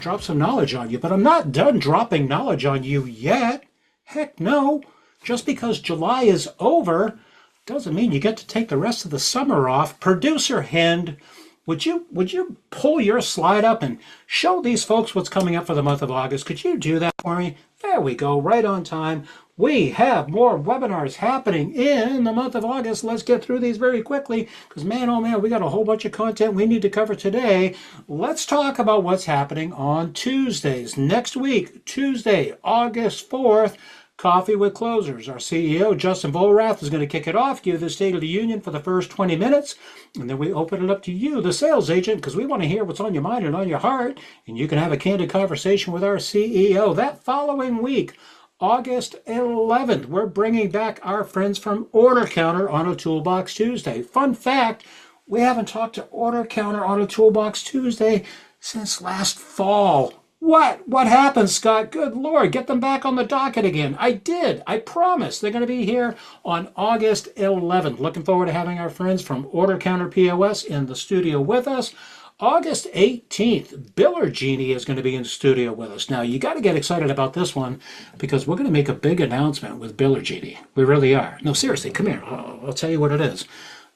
drop some knowledge on you, but I'm not done dropping knowledge on you yet. Heck no. Just because July is over doesn't mean you get to take the rest of the summer off. Producer Hind, would you pull your slide up and show these folks what's coming up for the month of August? Could you do that for me? There we go, right on time. We have more webinars happening in the month of August. Let's get through these very quickly because, man, oh man, we got a whole bunch of content we need to cover today. Let's talk about what's happening on Tuesdays. Next week, Tuesday, August 4th, Coffee with Closers. Our CEO, Justin Volrath, is going to kick it off, give the State of the Union for the first 20 minutes, and then we open it up to you, the sales agent, because we want to hear what's on your mind and on your heart, and you can have a candid conversation with our CEO. That following week, August 11th, we're bringing back our friends from Order Counter on a Toolbox Tuesday. Fun fact, we haven't talked to Order Counter on a Toolbox Tuesday since last fall. What happened, Scott? Good Lord, get them back on the docket again. I did. I promise. They're going to be here on August 11th. Looking forward to having our friends from Order Counter POS in the studio with us. August 18th, Biller Genie is going to be in the studio with us. Now, you got to get excited about this one because we're going to make a big announcement with Biller Genie. We really are. No, seriously, come here. I'll tell you what it is.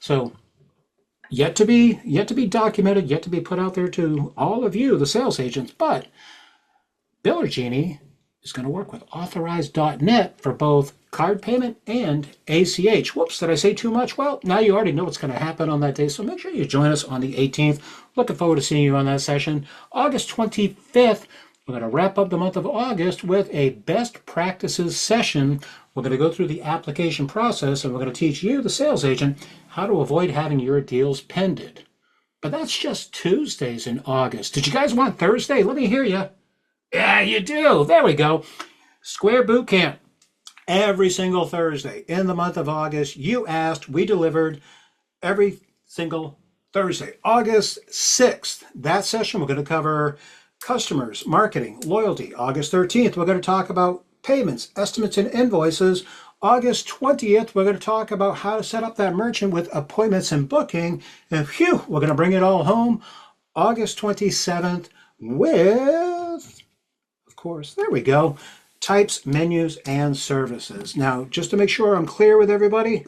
So, yet to be documented, yet to be put out there to all of you, the sales agents, but Biller Genie is going to work with Authorize.net for both card payment and ACH. Whoops, did I say too much? Well, now you already know what's going to happen on that day, so make sure you join us on the 18th. Looking forward to seeing you on that session. August 25th, we're going to wrap up the month of August with a best practices session. We're going to go through the application process, and we're going to teach you, the sales agent, how to avoid having your deals pended. But that's just Tuesdays in August. Did you guys want Thursday? Let me hear you. Yeah, you do. There we go. Square Boot Camp. Every single Thursday in the month of August. You asked, we delivered every single Thursday. August 6th, that session, we're going to cover customers, marketing, loyalty. August 13th, we're going to talk about payments, estimates, and invoices. August 20th, we're going to talk about how to set up that merchant with appointments and booking. And phew, we're going to bring it all home. August 27th with, of course, there we go, types, menus, and services. Now, just to make sure I'm clear with everybody,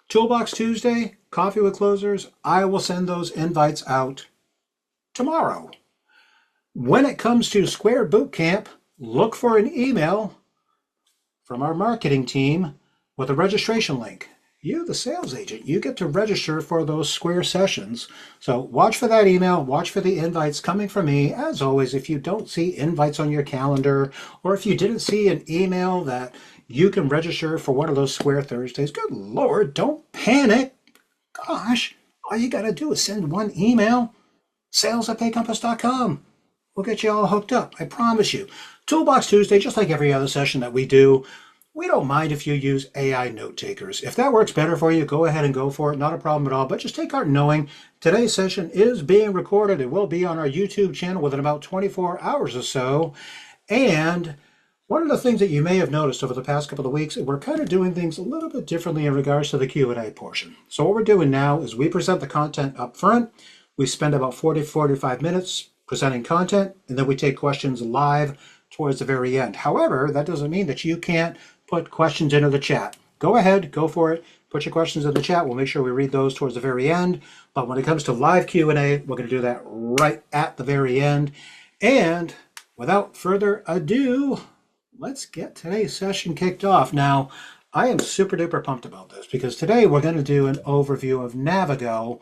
Toolbox Tuesday, Coffee with Closers, I will send those invites out tomorrow. When it comes to Square Boot Camp, look for an email from our marketing team with a registration link. You, the sales agent, you get to register for those Square sessions. So watch for that email, watch for the invites coming from me. As always, if you don't see invites on your calendar, or if you didn't see an email that you can register for one of those Square Thursdays, good Lord, don't panic. Gosh, all you got to do is send one email, sales@paycompass.com. We'll get you all hooked up, I promise you. Toolbox Tuesday, just like every other session that we do, we don't mind if you use AI note takers. If that works better for you, go ahead and go for it. Not a problem at all. But just take heart knowing today's session is being recorded. It will be on our YouTube channel within about 24 hours or so. And one of the things that you may have noticed over the past couple of weeks, we're kind of doing things a little bit differently in regards to the Q&A portion. So what we're doing now is we present the content up front. We spend about 45 minutes presenting content, and then we take questions live towards the very end. However, that doesn't mean that you can't put questions into the chat. Go ahead, go for it. Put your questions in the chat. We'll make sure we read those towards the very end. But when it comes to live Q&A, we're going to do that right at the very end. And without further ado, let's get today's session kicked off. Now, I am super duper pumped about this because today we're going to do an overview of Navigo,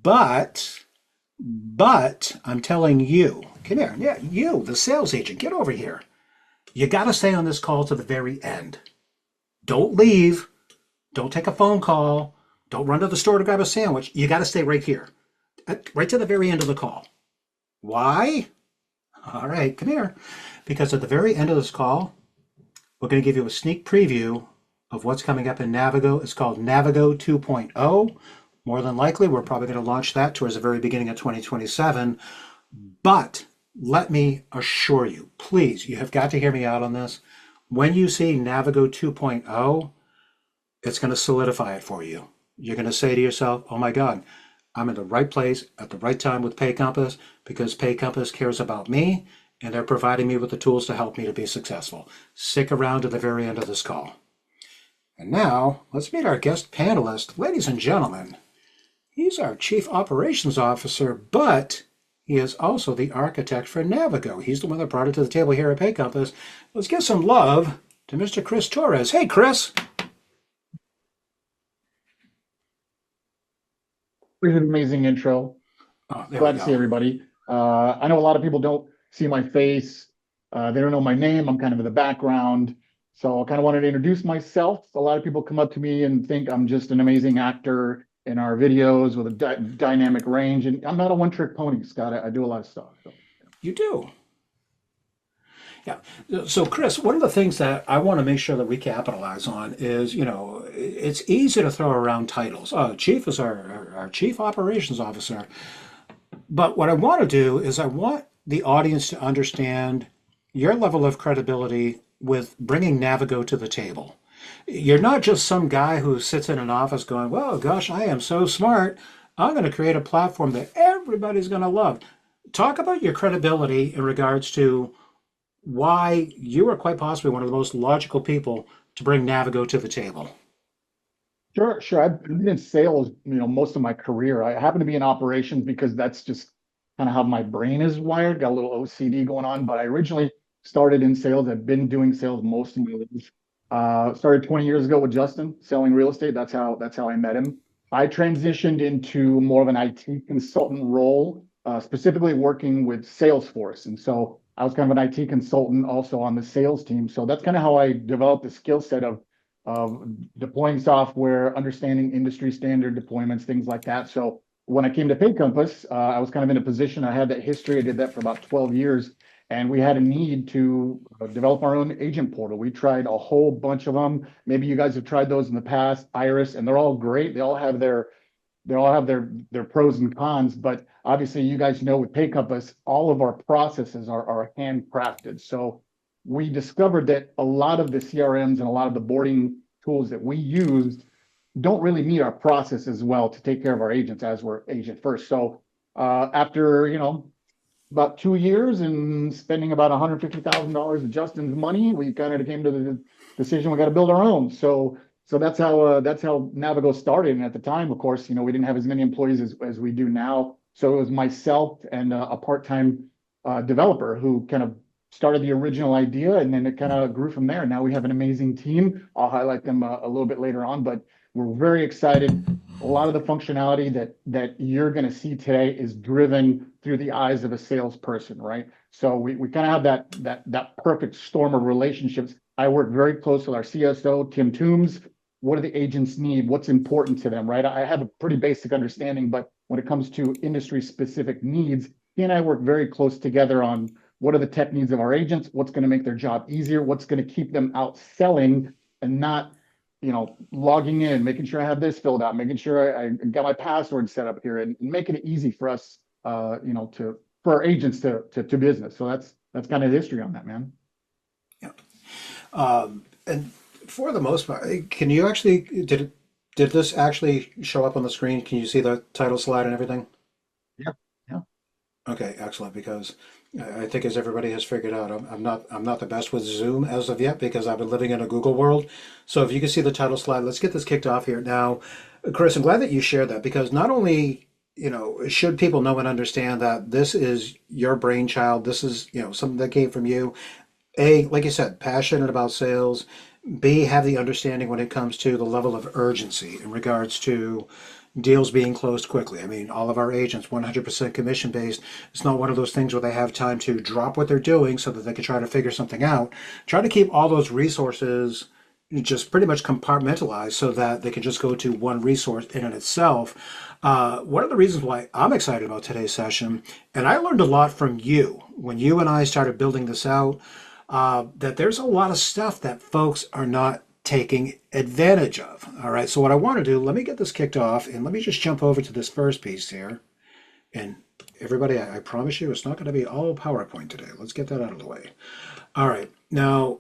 but I'm telling you, come here, yeah, you, the sales agent, get over here. You got to stay on this call to the very end. Don't leave. Don't take a phone call. Don't run to the store to grab a sandwich. You got to stay right here, right to the very end of the call. Why? All right, come here. Because at the very end of this call, we're going to give you a sneak preview of what's coming up in Navigo. It's called Navigo 2.0. More than likely, we're probably going to launch that towards the very beginning of 2027. But let me assure you, please, you have got to hear me out on this. When you see Navigo 2.0, it's going to solidify it for you. You're going to say to yourself, oh my God, I'm in the right place at the right time with PayCompass because PayCompass cares about me and they're providing me with the tools to help me to be successful. Stick around to the very end of this call. And now, let's meet our guest panelist. Ladies and gentlemen, he's our Chief Operations Officer, but he is also the architect for Navigo. He's the one that brought it to the table here at Pay Compass. Let's give some love to Mr. Chris Torres. Hey, Chris. It was an amazing intro. Oh, there we Glad to see go. everybody. I know a lot of people don't see my face. They don't know my name. I'm kind of in the background. So I kind of wanted to introduce myself. A lot of people come up to me and think I'm just an amazing actor in our videos with a dynamic range. And I'm not a one-trick pony, Scott. I do a lot of stuff. So. You do. Yeah. So, Chris, one of the things that I want to make sure that we capitalize on is, it's easy to throw around titles. Chief is our Chief Operations Officer. But what I want to do is I want the audience to understand your level of credibility with bringing Navigo to the table. You're not just some guy who sits in an office going, well, gosh, I am so smart. I'm going to create a platform that everybody's going to love. Talk about your credibility in regards to why you are quite possibly one of the most logical people to bring Navigo to the table. Sure, sure. I've been in sales, most of my career. I happen to be in operations because that's just kind of how my brain is wired. Got a little OCD going on, but I originally started in sales. I've been doing sales most of my life. Started 20 years ago with Justin selling real estate. That's how I met him. I transitioned into more of an IT consultant role, specifically working with Salesforce. And so I was kind of an IT consultant also on the sales team. So that's kind of how I developed the skill set of deploying software, understanding industry standard deployments, things like that. So when I came to Pay Compass, I was kind of in a position, I had that history. I did that for about 12 years. And we had a need to develop our own agent portal. We tried a whole bunch of them. Maybe you guys have tried those in the past, Iris, and they're all great. They all have their pros and cons, but obviously you guys know with Pay Compass, all of our processes are handcrafted. So we discovered that a lot of the CRMs and a lot of the boarding tools that we used don't really meet our process as well to take care of our agents as we're agent first. So after about 2 years and spending about $150,000 of Justin's money, we kind of came to the decision we got to build our own. So that's how Navigo started. And at the time, of course, we didn't have as many employees as we do now. So it was myself and a part-time developer who kind of started the original idea, and then it kind of grew from there. Now we have an amazing team. I'll highlight them a little bit later on, but we're very excited. A lot of the functionality that you're going to see today is driven through the eyes of a salesperson, right? So we kind of have that perfect storm of relationships. I work very close with our CSO, Tim Toombs. What do the agents need? What's important to them, right? I have a pretty basic understanding, but when it comes to industry specific needs, he and I work very close together on what are the tech needs of our agents, what's going to make their job easier, what's going to keep them out selling and not, logging in, making sure I have this filled out, making sure I got my password set up here, and making it easy for us, for our agents to business. So that's kind of the history on that, man. Yeah. And for the most part, can you actually, did this actually show up on the screen? Can you see the title slide and everything? Yeah, yeah. Okay, excellent. Because I think, as everybody has figured out, I'm not the best with Zoom as of yet because I've been living in a Google world. So if you can see the title slide, let's get this kicked off here now. Chris, I'm glad that you shared that because not only should people know and understand that this is your brainchild, this is something that came from you. A, like you said, passionate about sales. B, have the understanding when it comes to the level of urgency in regards to deals being closed quickly. I mean, all of our agents, 100% commission based. It's not one of those things where they have time to drop what they're doing so that they can try to figure something out. Try to keep all those resources just pretty much compartmentalized so that they can just go to one resource in and itself. One of the reasons why I'm excited about today's session, and I learned a lot from you when you and I started building this out, that there's a lot of stuff that folks are not taking advantage of. All right, so what I want to do, let me get this kicked off and let me just jump over to this first piece here. And everybody, I promise you, it's not going to be all PowerPoint today. Let's get that out of the way. All right, now,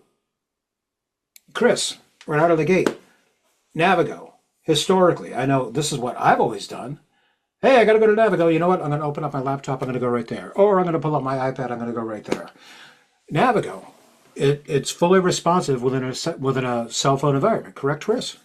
Chris, right out of the gate, Navigo, historically, I know this is what I've always done. Hey, I got to go to Navigo. You know what? I'm going to open up my laptop. I'm going to go right there. Or I'm going to pull up my iPad. I'm going to go right there. Navigo, it's fully responsive within a cell phone environment. Correct, Chris?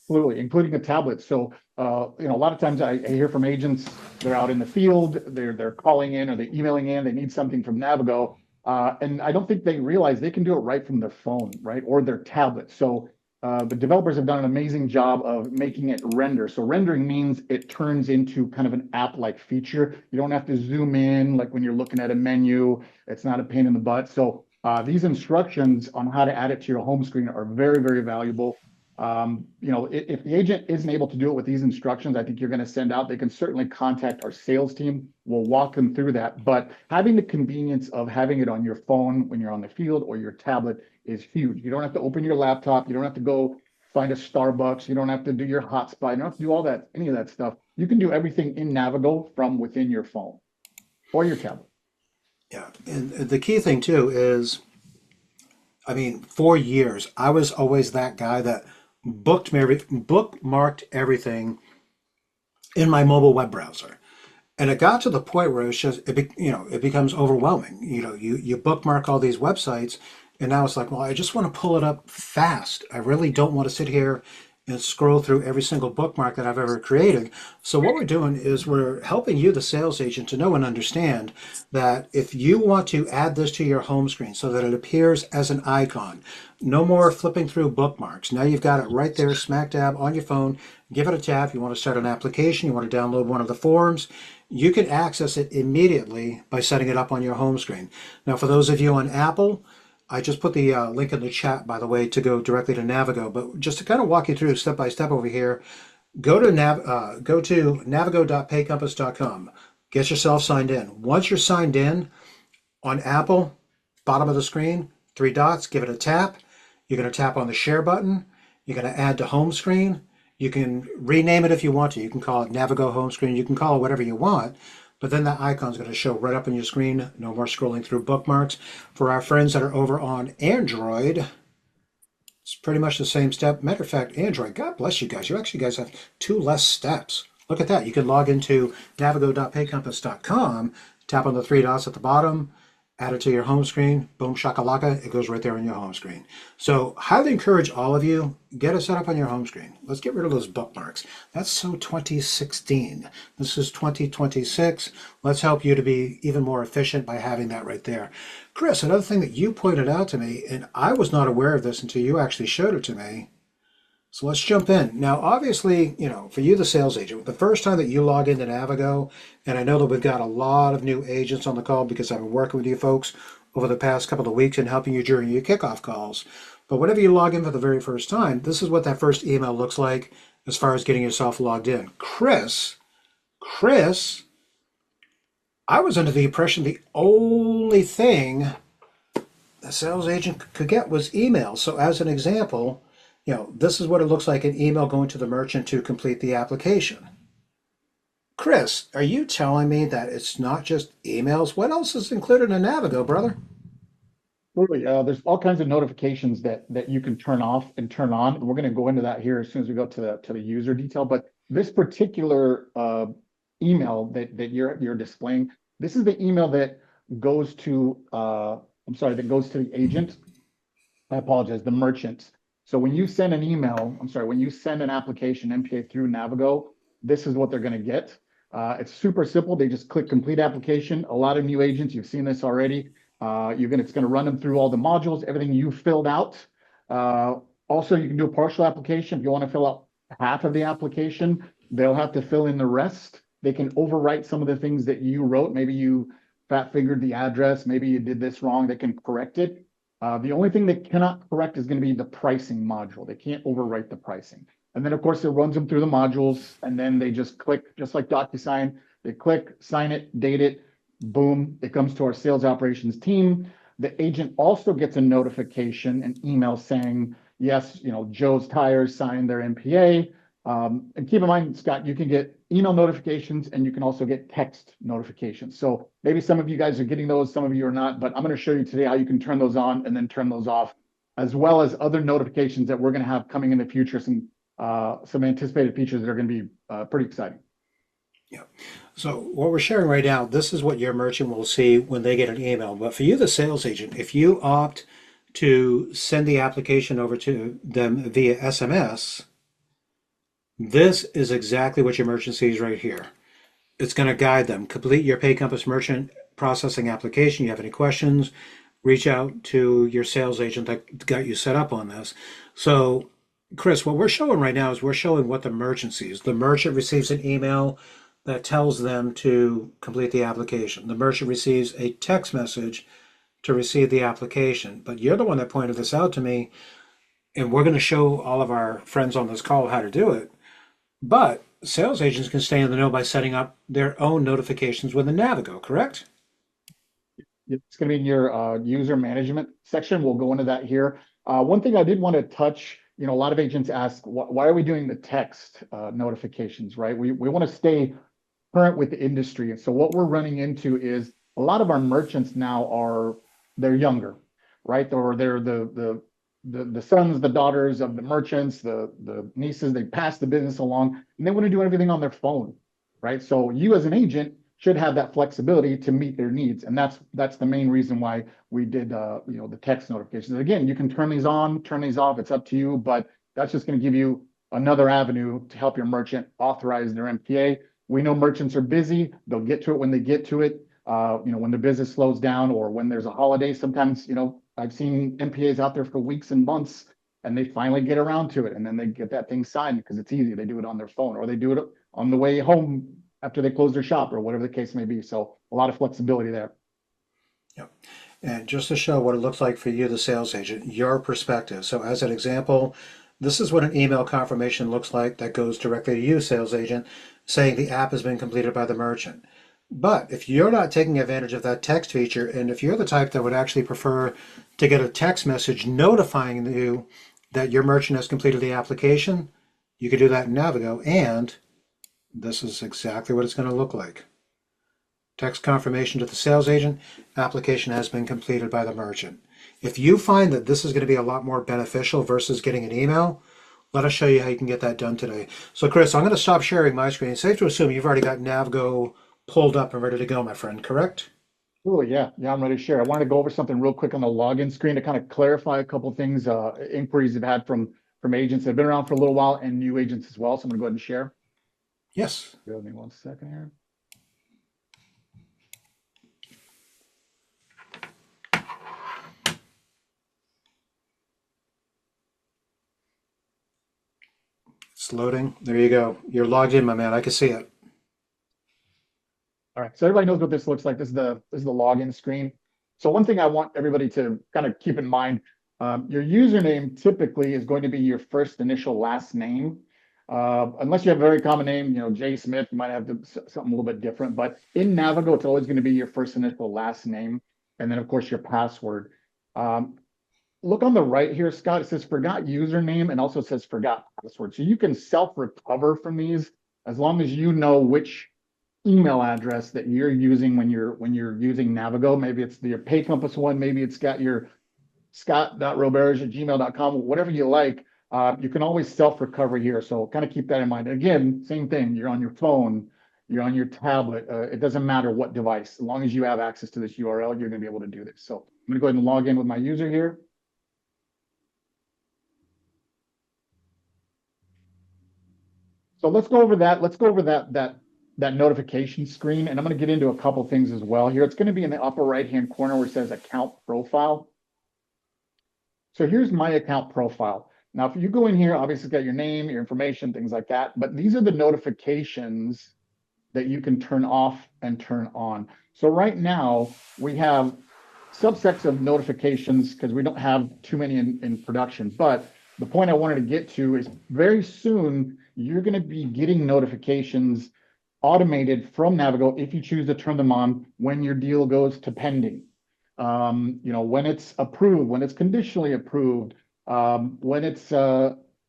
Absolutely, including a tablet. So, a lot of times I hear from agents, they're out in the field, they're calling in or they're emailing in, they need something from Navigo, and I don't think they realize they can do it right from their phone, right, or their tablet. So, the developers have done an amazing job of making it render. So, rendering means it turns into kind of an app-like feature. You don't have to zoom in like when you're looking at a menu. It's not a pain in the butt. So, these instructions on how to add it to your home screen are very, very valuable. If the agent isn't able to do it with these instructions, I think you're going to send out, they can certainly contact our sales team. We'll walk them through that. But having the convenience of having it on your phone when you're on the field or your tablet is huge. You don't have to open your laptop. You don't have to go find a Starbucks. You don't have to do your hotspot. You don't have to do all that, any of that stuff. You can do everything in Navigo from within your phone or your tablet. Yeah. And the key thing too is, I mean, for years, I was always that guy that bookmarked everything in my mobile web browser. And it got to the point where it's just, it becomes overwhelming. You bookmark all these websites, and now it's like, well, I just want to pull it up fast. I really don't want to sit here and scroll through every single bookmark that I've ever created. So what we're doing is we're helping you, the sales agent, to know and understand that if you want to add this to your home screen so that it appears as an icon, no more flipping through bookmarks. Now you've got it right there, smack dab on your phone. Give it a tap. You want to start an application, you want to download one of the forms, you can access it immediately by setting it up on your home screen. Now, for those of you on Apple, I just put the link in the chat, by the way, to go directly to Navigo. But just to kind of walk you through step by step over here, go to navigo.paycompass.com. Get yourself signed in. Once you're signed in on Apple, bottom of the screen, three dots, give it a tap. You're going to tap on the share button. You're going to add to home screen. You can rename it if you want to. You can call it Navigo home screen. You can call it whatever you want. But then that icon is going to show right up on your screen. No more scrolling through bookmarks. For our friends that are over on Android, it's pretty much the same step. Matter of fact, Android, God bless you guys. You actually guys have two less steps. Look at that. You can log into navigo.paycompass.com, tap on the three dots at the bottom, add it to your home screen, boom shakalaka, it goes right there on your home screen. So highly encourage all of you, get it set up on your home screen. Let's get rid of those bookmarks. That's so 2016. This is 2026. Let's help you to be even more efficient by having that right there. Chris, another thing that you pointed out to me, and I was not aware of this until you actually showed it to me. So let's jump in. Now, obviously, for you, the sales agent, the first time that you log into Navigo, and I know that we've got a lot of new agents on the call because I've been working with you folks over the past couple of weeks and helping you during your kickoff calls. But whenever you log in for the very first time, this is what that first email looks like as far as getting yourself logged in. Chris, I was under the impression the only thing a sales agent could get was email. So as an example, this is what it looks like an email going to the merchant to complete the application. Chris, are you telling me that it's not just emails? What else is included in Navigo, brother? Absolutely. There's all kinds of notifications that you can turn off and turn on. And we're going to go into that here as soon as we go to the user detail. But this particular email that you're displaying, this is the email that goes to that goes to the agent. I apologize, the merchant. So when you send an email, when you send an application MPA through Navigo, this is what they're going to get. It's super simple. They just click complete application. A lot of new agents, you've seen this already. It's going to run them through all the modules, everything you filled out. Also, you can do a partial application. If you want to fill out half of the application, they'll have to fill in the rest. They can overwrite some of the things that you wrote. Maybe you fat fingered the address. Maybe you did this wrong. They can correct it. The only thing they cannot correct is going to be the pricing module. They can't overwrite the pricing. And then, of course, it runs them through the modules, and then they just click, just like DocuSign. They click, sign it, date it, boom, it comes to our sales operations team. The agent also gets a notification, an email saying, yes, Joe's Tires signed their MPA. And keep in mind, Scott, you can get email notifications and you can also get text notifications. So maybe some of you guys are getting those, some of you are not, but I'm going to show you today how you can turn those on and then turn those off, as well as other notifications that we're going to have coming in the future, some anticipated features that are going to be pretty exciting. Yeah. So what we're sharing right now, this is what your merchant will see when they get an email. But for you, the sales agent, if you opt to send the application over to them via SMS, this is exactly what your merchant sees right here. It's going to guide them. Complete your Pay Compass merchant processing application. You have any questions, reach out to your sales agent that got you set up on this. So, Chris, what we're showing right now is we're showing what the merchant sees. The merchant receives an email that tells them to complete the application. The merchant receives a text message to receive the application. But you're the one that pointed this out to me, and we're going to show all of our friends on this call how to do it. But sales agents can stay in the know by setting up their own notifications with the Navigo, correct? It's going to be in your user management section. We'll go into that here. One thing I did want to touch, a lot of agents ask, why are we doing the text notifications, right? We want to stay current with the industry. And so what we're running into is a lot of our merchants now they're younger, right? Or they're the sons, the daughters of the merchants, the nieces, they pass the business along and they want to do everything on their phone, right? So you as an agent should have that flexibility to meet their needs. And that's the main reason why we did the text notifications. Again, you can turn these on, turn these off, it's up to you, but that's just going to give you another avenue to help your merchant authorize their MPA. We know merchants are busy. They'll get to it when they get to it. When the business slows down or when there's a holiday, sometimes, I've seen MPAs out there for weeks and months and they finally get around to it and then they get that thing signed because it's easy. They do it on their phone or they do it on the way home after they close their shop or whatever the case may be. So a lot of flexibility there. Yep. And just to show what it looks like for you, the sales agent, your perspective. So as an example, this is what an email confirmation looks like that goes directly to you, sales agent, saying the app has been completed by the merchant. But if you're not taking advantage of that text feature, and if you're the type that would actually prefer to get a text message notifying you that your merchant has completed the application, you can do that in Navigo, and this is exactly what it's going to look like. Text confirmation to the sales agent, application has been completed by the merchant. If you find that this is going to be a lot more beneficial versus getting an email, let us show you how you can get that done today. So Chris, I'm going to stop sharing my screen. Safe to assume you've already got Navigo pulled up and ready to go, my friend, correct? Oh yeah, I'm ready to share. I wanted to go over something real quick on the login screen to kind of clarify a couple things, inquiries I've had from agents that have been around for a little while and new agents as well. So I'm gonna go ahead and share. Yes. Give me 1 second here. It's loading. There you go. You're logged in, my man. I can see it. All right, so everybody knows what this looks like. This is the login screen. So one thing I want everybody to kind of keep in mind, your username typically is going to be your first initial last name. Unless you have a very common name, Jay Smith, you might have something a little bit different. But in Navigo, it's always going to be your first initial last name, and then of course your password. Look on the right here, Scott. It says forgot username and also says forgot password. So you can self-recover from these as long as you know which email address that you're using when you're using Navigo. Maybe it's your Pay Compass one, maybe it's got your scott.roberge@gmail.com, whatever you like. You can always self-recover here. So kind of keep that in mind. Again, same thing. You're on your phone, you're on your tablet. It doesn't matter what device. As long as you have access to this URL, you're going to be able to do this. So I'm going to go ahead and log in with my user here. So let's go over that. Let's go over that notification screen, and I'm going to get into a couple things as well here. It's going to be in the upper right-hand corner where it says account profile. So here's my account profile. Now, if you go in here, obviously it's got your name, your information, things like that, but these are the notifications that you can turn off and turn on. So right now we have subsets of notifications because we don't have too many in production. But the point I wanted to get to is very soon you're going to be getting notifications automated from Navigo if you choose to turn them on when your deal goes to pending. When it's approved, when it's conditionally approved, when it's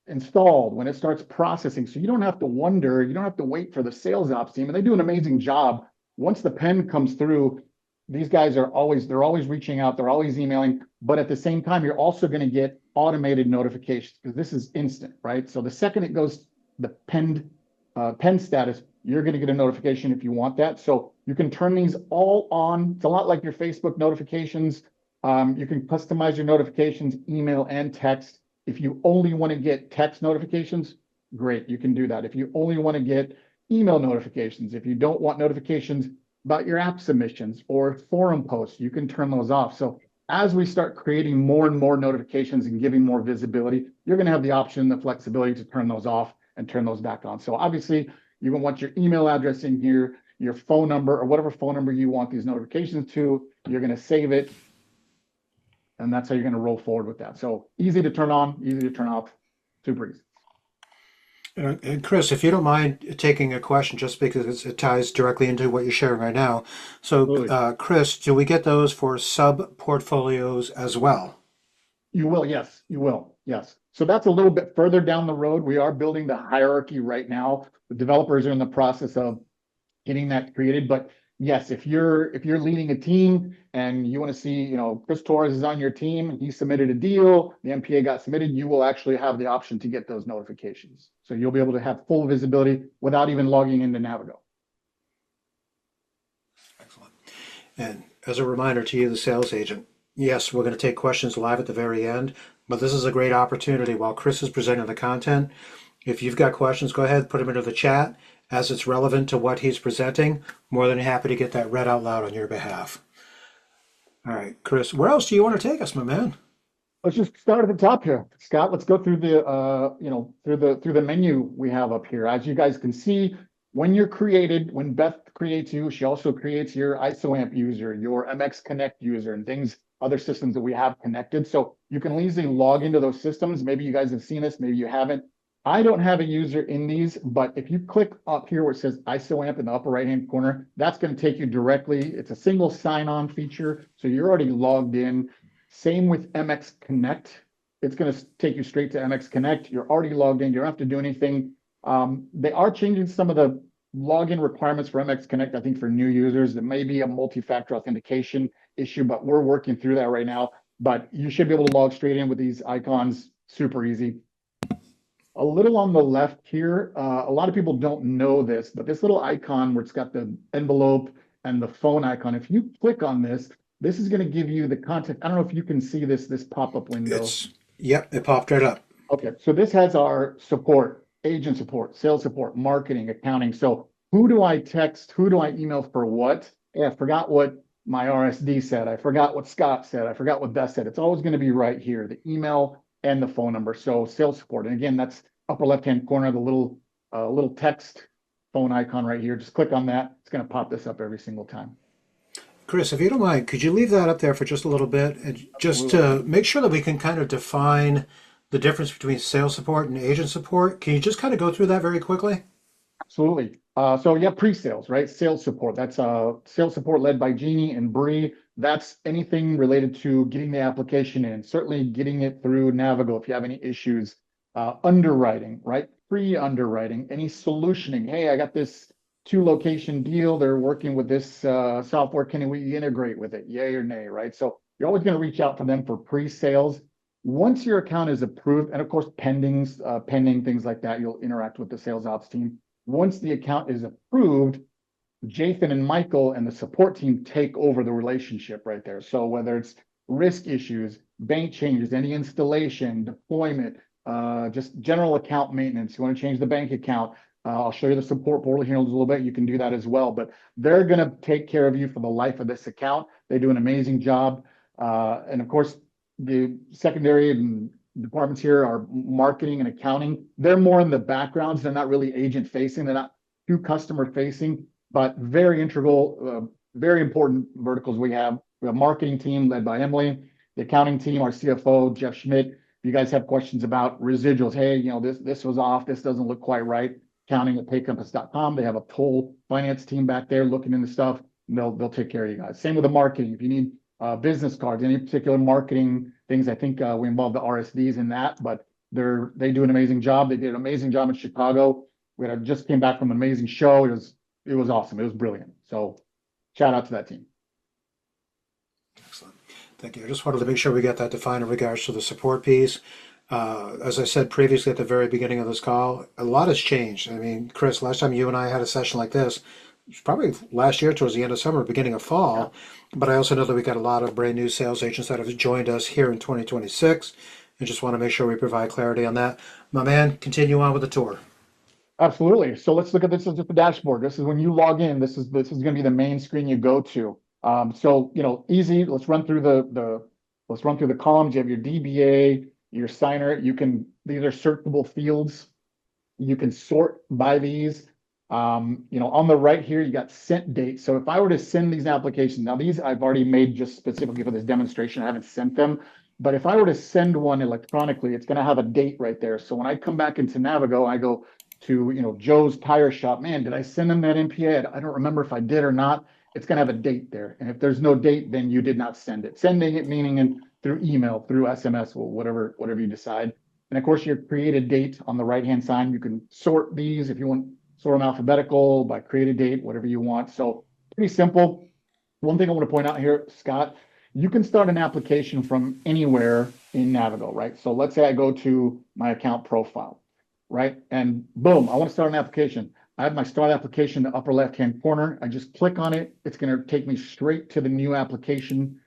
installed, when it starts processing. So you don't have to wonder, you don't have to wait for the sales ops team, and they do an amazing job. Once the pen comes through, these guys they're always reaching out, they're always emailing, but at the same time, you're also going to get automated notifications because this is instant, right? So the second it goes, the pen status you're going to get a notification if you want that. So you can turn these all on. It's a lot like your Facebook notifications. You can customize your notifications, email and text. If you only want to get text notifications, great, you can do that. If you only want to get email notifications, if you don't want notifications about your app submissions or forum posts, you can turn those off. So as we start creating more and more notifications and giving more visibility, you're going to have the option, the flexibility to turn those off and turn those back on. So obviously, you want your email address in here, your phone number, or whatever phone number you want these notifications to. You're going to save it, and that's how you're going to roll forward with that. So easy to turn on, easy to turn off, super easy. And Chris, if you don't mind taking a question, just because it ties directly into what you're sharing right now. So, Absolutely. Chris, do we get those for sub portfolios as well? You will, yes, you will, yes. So that's a little bit further down the road. We are building the hierarchy right now. The developers are in the process of getting that created. But yes, if you're leading a team and you want to see, Chris Torres is on your team, he submitted a deal, the MPA got submitted, you will actually have the option to get those notifications. So you'll be able to have full visibility without even logging into Navigo. Excellent. And as a reminder to you, the sales agent, yes, we're going to take questions live at the very end, but this is a great opportunity while Chris is presenting the content. If you've got questions, go ahead, put them into the chat as it's relevant to what he's presenting. More than happy to get that read out loud on your behalf. All right, Chris, where else do you want to take us, my man? Let's just start at the top here, Scott. Let's go through the through the menu we have up here. As you guys can see, when Beth creates you, she also creates your ISOAMP user, your MX Connect user, and other systems that we have connected. So you can easily log into those systems. Maybe you guys have seen this, maybe you haven't. I don't have a user in these, but if you click up here where it says ISOAMP in the upper right-hand corner, that's going to take you directly. It's a single sign-on feature, so you're already logged in. Same with MX Connect. It's going to take you straight to MX Connect. You're already logged in. You don't have to do anything. They are changing some of the login requirements for MX Connect, I think, for new users. It may be a multi-factor authentication issue, but we're working through that right now. But you should be able to log straight in with these icons. Super easy. A little on the left here, a lot of people don't know this, but this little icon where it's got the envelope and the phone icon, if you click on this, this is going to give you the content. I don't know if you can see this pop-up window. Yep, it popped right up. Okay, so this has our support, agent support, sales support, marketing, accounting. So who do I text? Who do I email for what? Yeah, I forgot what my RSD said. I forgot what Scott said. I forgot what Beth said. It's always going to be right here, the email and the phone number. So sales support. And again, that's upper left-hand corner, the little text phone icon right here. Just click on that. It's going to pop this up every single time. Chris, if you don't mind, could you leave that up there for just a little bit? And just to make sure that we can kind of define the difference between sales support and agent support, can you just kind of go through that very quickly? Absolutely. So yeah, pre-sales, right? Sales support. That's sales support led by Jeannie and Bree. That's anything related to getting the application in, certainly getting it through Navigo if you have any issues. Underwriting, right? Pre-underwriting, any solutioning. Hey, I got this 2-location deal. They're working with this software. Can we integrate with it? Yay or nay, right? So you're always going to reach out to them for pre-sales. Once your account is approved, and of course, pending things like that, you'll interact with the sales ops team. Once the account is approved, Jathan and Michael and the support team take over the relationship right there. So whether it's risk issues, bank changes, any installation, deployment, just general account maintenance, you want to change the bank account, I'll show you the support portal here in a little bit. You can do that as well, but they're going to take care of you for the life of this account. They do an amazing job. And of course, the secondary and departments here are marketing and accounting. They're more in the backgrounds. They're not really agent facing. They're not too customer facing, but very integral, very important verticals we have. We have a marketing team led by Emily, the accounting team, our CFO, Jeff Schmidt. If you guys have questions about residuals, hey, this was off, this doesn't look quite right, accounting at paycompass.com. They have a full finance team back there looking into stuff. And they'll take care of you guys. Same with the marketing. If you need business cards, any particular marketing things, I think we involve the RSDs in that, but they do an amazing job. They did an amazing job in Chicago. Just came back from an amazing show. It was awesome. It was brilliant. So shout out to that team. Excellent. Thank you. I just wanted to make sure we got that defined in regards to the support piece. As I said previously at the very beginning of this call, a lot has changed. I mean, Chris, last time you and I had a session like this, it was probably last year towards the end of summer, beginning of Yeah, fall. But I also know that we got a lot of brand new sales agents that have joined us here in 2026, and just want to make sure we provide clarity on that. My man, continue on with the tour. absolutely. So let's look at this as just the dashboard. This is when you log in. This is going to be the main screen you go to. So easy. Let's run through the columns. You have your DBA, your signer. These are searchable fields. You can sort by these. On the right here, you got sent date. So if I were to send these applications, now these I've already made just specifically for this demonstration, I haven't sent them. But if I were to send one electronically, it's going to have a date right there. So when I come back into Navigo, I go to, Joe's Tire Shop. Man, did I send them that MPA? I don't remember if I did or not. It's going to have a date there. And if there's no date, then you did not send it. Sending it meaning through email, through SMS, or whatever you decide. And of course, your created date on the right-hand side. You can sort these if you want, sort them alphabetical by created date, whatever you want. So pretty simple. One thing I want to point out here, Scott, you can start an application from anywhere in Navigo, right? So let's say I go to my account profile, right? And boom, I want to start an application. I have my start application in the upper left-hand corner. I just click on it. It's going to take me straight to the new application,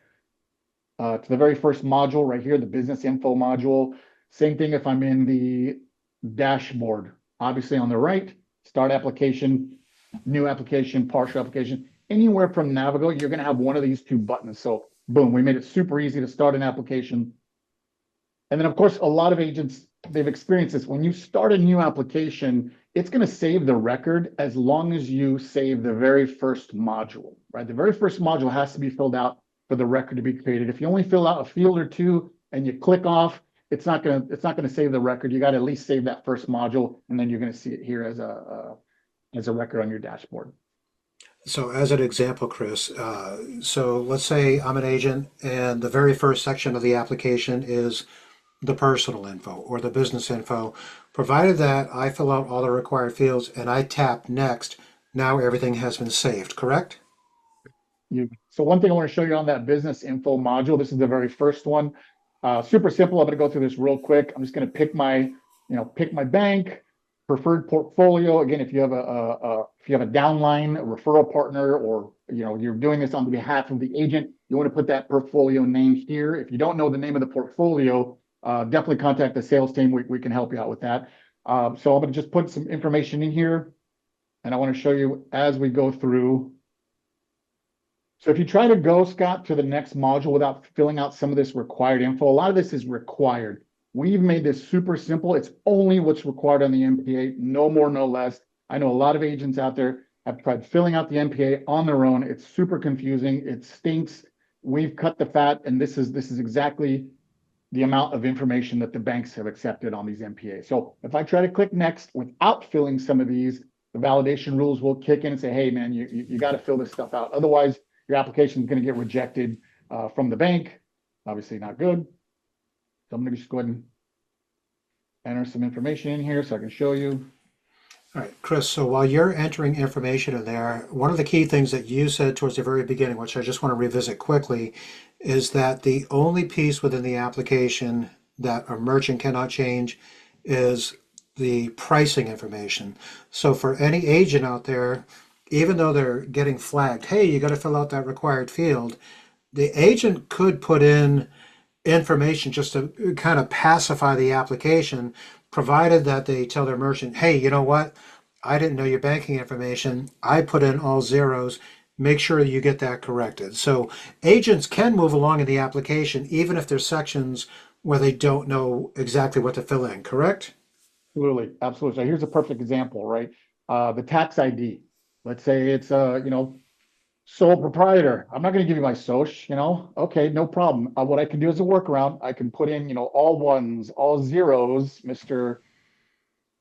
to the very first module right here, the business info module. Same thing if I'm in the dashboard. Obviously on the right, start application, new application, partial application. Anywhere from Navigo, you're going to have one of these two buttons. So boom, we made it super easy to start an application. And then of course, a lot of agents, they've experienced this. When you start a new application, it's going to save the record as long as you save the very first module, right? The very first module has to be filled out for the record to be created. If you only fill out a field or two and you click off, it's not going to save the record. You got to at least save that first module, and then you're going to see it here as a record on your dashboard. So, as an example, Chris, so let's say I'm an agent and the very first section of the application is the personal info or the business info. Provided that I fill out all the required fields and I tap next, now everything has been saved, correct? So one thing I want to show you on that business info module, this is the very first one. Super simple. I'm going to go through this real quick. I'm just going to pick my bank, preferred portfolio. Again, if you have a downline, a referral partner, or you're doing this on behalf of the agent, you want to put that portfolio name here. If you don't know the name of the portfolio, definitely contact the sales team. We can help you out with that. So I'm going to just put some information in here, and I want to show you as we go through. So if you try to go, Scott, to the next module without filling out some of this required info, a lot of this is required. We've made this super simple. It's only what's required on the MPA, no more, no less. I know a lot of agents out there have tried filling out the MPA on their own. It's super confusing. It stinks. We've cut the fat, and this is exactly the amount of information that the banks have accepted on these MPAs. So if I try to click next without filling some of these, the validation rules will kick in and say, hey, man, you got to fill this stuff out. Otherwise, your application is going to get rejected from the bank. Obviously not good. So I'm going to just go ahead and enter some information in here so I can show you. All right, Chris, so while you're entering information in there, one of the key things that you said towards the very beginning, which I just want to revisit quickly, is that the only piece within the application that a merchant cannot change is the pricing information. So for any agent out there, even though they're getting flagged, hey, you got to fill out that required field, the agent could put in information just to kind of pacify the application, provided that they tell their merchant, hey, you know what? I didn't know your banking information. I put in all zeros. Make sure you get that corrected. So agents can move along in the application, even if there's sections where they don't know exactly what to fill in, correct? Absolutely, absolutely. So here's a perfect example, right? The tax ID. Let's say it's sole proprietor. I'm not going to give you my social, okay, no problem. What I can do as a workaround, I can put in, all ones, all zeros,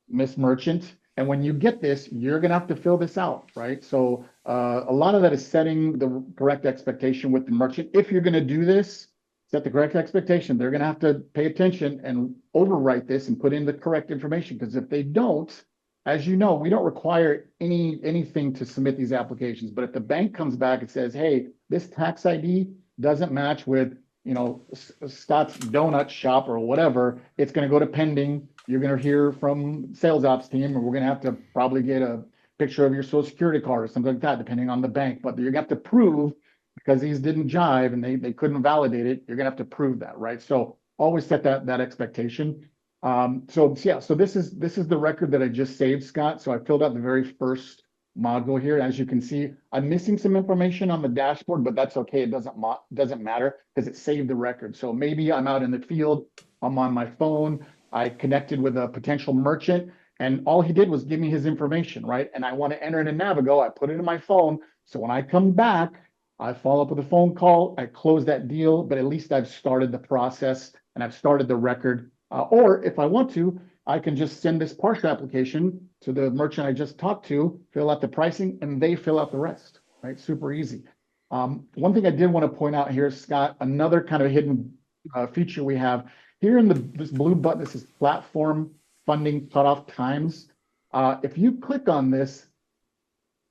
Miss Merchant. And when you get this, you're going to have to fill this out, right? So a lot of that is setting the correct expectation with the merchant. If you're going to do this, set the correct expectation. They're going to have to pay attention and overwrite this and put in the correct information. Because if they don't, as you know, we don't require anything to submit these applications. But if the bank comes back and says, hey, this tax ID doesn't match with Scott's Donut Shop or whatever, it's going to go to pending. You're going to hear from sales ops team, or we're going to have to probably get a picture of your social security card or something like that, depending on the bank. But you're going to have to prove, because these didn't jive and they couldn't validate it, you're going to have to prove that, right? So always set that expectation. So yeah, so this is the record that I just saved, Scott. So I filled out the very first module here. As you can see, I'm missing some information on the dashboard, but that's okay. It doesn't matter because it saved the record. So maybe I'm out in the field, I'm on my phone, I connected with a potential merchant, and all he did was give me his information, right? And I want to enter it in Navigo. I put it in my phone. So when I come back, I follow up with a phone call, I close that deal, but at least I've started the process and I've started the record. Or if I want to, I can just send this partial application to the merchant I just talked to, fill out the pricing, and they fill out the rest, right? Super easy. One thing I did want to point out here, Scott, another kind of hidden feature we have here in this blue button, this is platform funding cutoff times. If you click on this,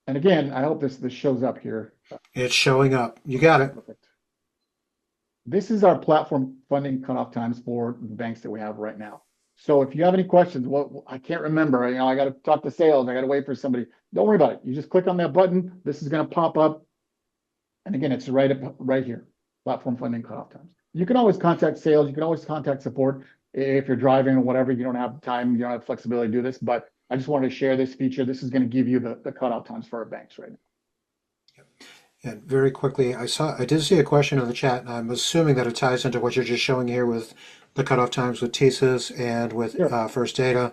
and again, I hope this shows up here. It's showing up. You got it. Perfect. This is our platform funding cutoff times for the banks that we have right now. So if you have any questions, well, I can't remember, I got to talk to sales, I got to wait for somebody. Don't worry about it. You just click on that button. This is going to pop up. And again, it's right here, platform funding cutoff times. You can always contact sales. You can always contact support if you're driving or whatever. You don't have time, you don't have flexibility to do this, but I just wanted to share this feature. This is going to give you the cutoff times for our banks right now. And very quickly, I did see a question in the chat, and I'm assuming that it ties into what you're just showing here with the cutoff times with TSYS and with Sure. First Data.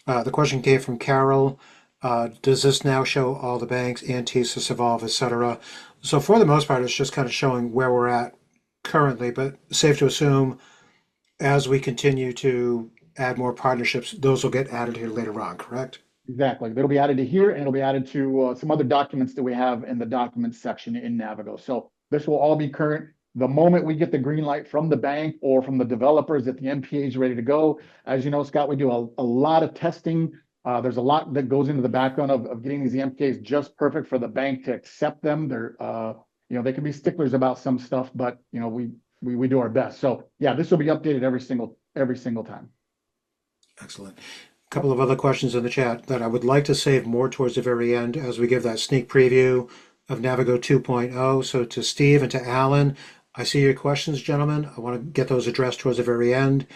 The question came from Carol. Does this now show all the banks and TSYS Evolve, et cetera? So for the most part, it's just kind of showing where we're at currently, but safe to assume as we continue to add more partnerships, those will get added here later on, correct? Exactly. It'll be added to here, and it'll be added to some other documents that we have in the documents section in Navigo. So this will all be current. The moment we get the green light from the bank or from the developers that the MPA is ready to go, as you know, Scott, we do a lot of testing. There's a lot that goes into the background of getting these MPAs just perfect for the bank to accept them. They're, they can be sticklers about some stuff, but we do our best. So yeah, this will be updated every single time. Excellent. A couple of other questions in the chat that I would like to save more towards the very end as we give that sneak preview of Navigo 2.0. So to Steve and to Alan, I see your questions, gentlemen. I want to get those addressed towards the very end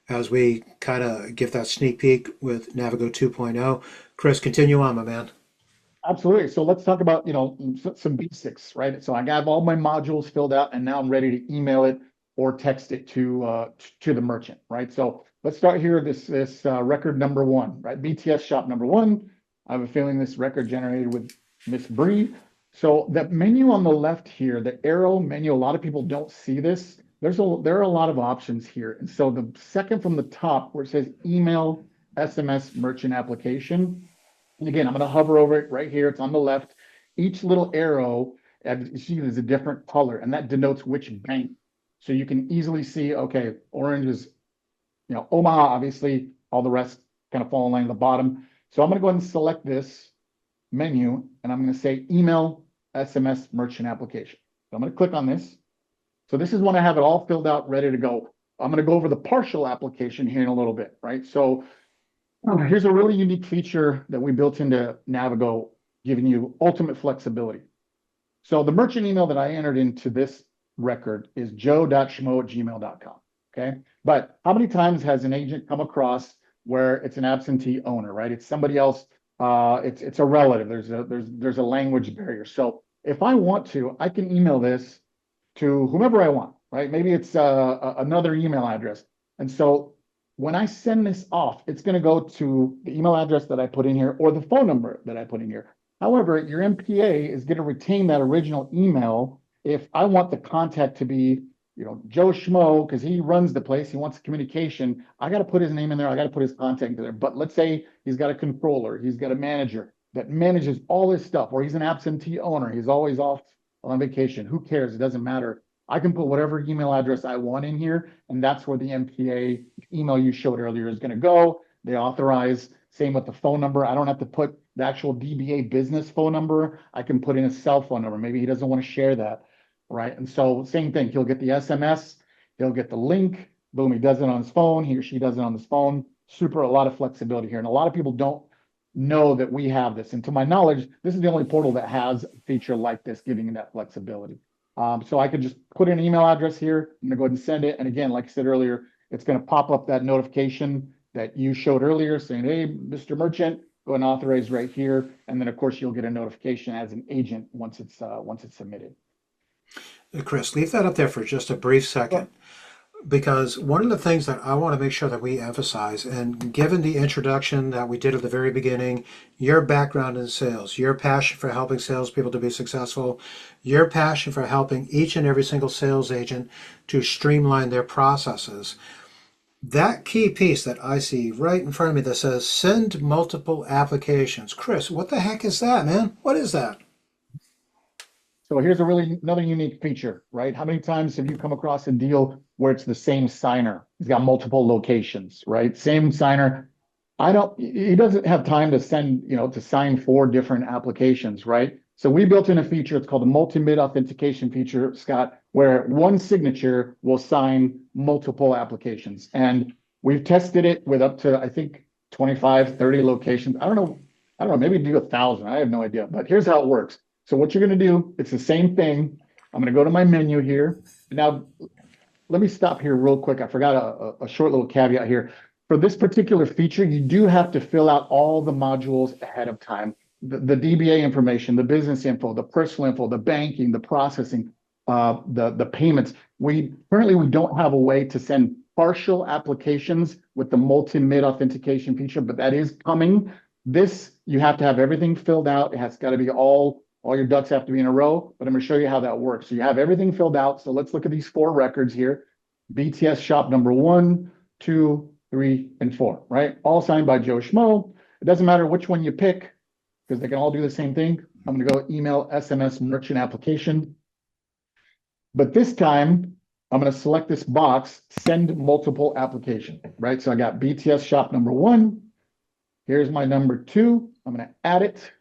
as we kind of give that sneak peek with Navigo 2.0. Chris, continue on, my man. Absolutely. So let's talk about, some basics, right? So I have all my modules filled out, and now I'm ready to email it or text it to the merchant, right? So let's start here. This record number one, right? BTS shop number one. I have a feeling this record generated with Miss Bree. So that menu on the left here, the arrow menu, a lot of people don't see this. There are a lot of options here. And so the second from the top where it says email, SMS, merchant application. And again, I'm going to hover over it right here. It's on the left. Each little arrow, as you see, is a different color, and that denotes which bank. So you can easily see, okay, orange is, Omaha, obviously, all the rest kind of fall in line at the bottom. So I'm going to go ahead and select this menu, and I'm going to say email, SMS, merchant application. So I'm going to click on this. So this is when I have it all filled out, ready to go. I'm going to go over the partial application here in a little bit, right? So here's a really unique feature that we built into Navigo, giving you ultimate flexibility. So the merchant email that I entered into this record is joe.schmo@gmail.com. Okay. But how many times has an agent come across where it's an absentee owner, right? It's somebody else. It's a relative. There's a language barrier. So if I want to, I can email this to whomever I want, right? Maybe it's another email address. And so when I send this off, it's going to go to the email address that I put in here or the phone number that I put in here. However, your MPA is going to retain that original email. If I want the contact to be, Joe Schmo, because he runs the place, he wants communication, I got to put his name in there. I got to put his contact in there. But let's say he's got a controller, he's got a manager that manages all his stuff, or he's an absentee owner, he's always off on vacation. Who cares? It doesn't matter. I can put whatever email address I want in here, and that's where the MPA email you showed earlier is going to go. They authorize. Same with the phone number. I don't have to put the actual DBA business phone number. I can put in a cell phone number. Maybe he doesn't want to share that, right? And so same thing. He'll get the SMS. He'll get the link. Boom, he does it on his phone. He or she does it on his phone. Super, a lot of flexibility here. And a lot of people don't know that we have this. And to my knowledge, this is the only portal that has a feature like this, giving you that flexibility. So I could just put in an email address here. I'm gonna go ahead and send it. And again, like I said earlier, it's gonna pop up that notification that you showed earlier saying, hey, Mr. Merchant, go and authorize right here. And then of course you'll get a notification as an agent once it's submitted. Chris, leave that up there for just a brief second. Because one of the things that I want to make sure that we emphasize, and given the introduction that we did at the very beginning, your background in sales, your passion for helping salespeople to be successful, your passion for helping each and every single sales agent to streamline their processes, that key piece that I see right in front of me that says send multiple applications. Chris, what the heck is that, man? What is that? So here's another unique feature, right? How many times have you come across a deal where it's the same signer? He's got multiple locations, right? Same signer. He doesn't have time to to sign 4 different applications, right? So we built in a feature, it's called a multi-mid authentication feature, Scott, where one signature will sign multiple applications. And we've tested it with up to, I think, 25, 30 locations. I don't know, maybe do 1,000. I have no idea, but here's how it works. So what you're going to do, it's the same thing. I'm going to go to my menu here. Now, let me stop here real quick. I forgot a short little caveat here. For this particular feature, you do have to fill out all the modules ahead of time. The DBA information, the business info, the personal info, the banking, the processing, the payments. Currently we don't have a way to send partial applications with the multi-mid authentication feature, but that is coming. You have to have everything filled out. It has got to be all your ducks have to be in a row, but I'm going to show you how that works. So you have everything filled out. So let's look at these 4 records here. BTS shop number 1, 2, 3, and 4, right? All signed by Joe Schmo. It doesn't matter which one you pick because they can all do the same thing. I'm going to go email, SMS, merchant application. But this time, I'm going to select this box, send multiple application, right? So I got BTS shop number 1. Here's my number 2. I'm going to add it.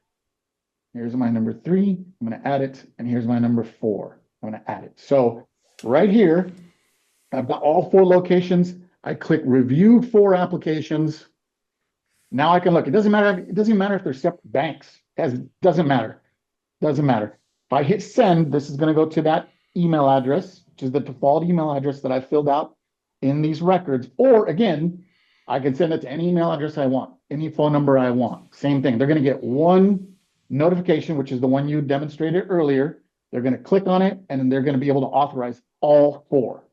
Here's my number 3. I'm going to add it. And here's my number 4. I'm going to add it. So right here, I've got all 4 locations. I click review 4 applications. Now I can look. It doesn't matter if they're separate banks. Doesn't matter. Doesn't matter. If I hit send, this is going to go to that email address, which is the default email address that I filled out in these records. Or again, I can send it to any email address I want, any phone number I want. Same thing. They're going to get one notification, which is the one you demonstrated earlier. They're going to click on it, and then they're going to be able to authorize all 4.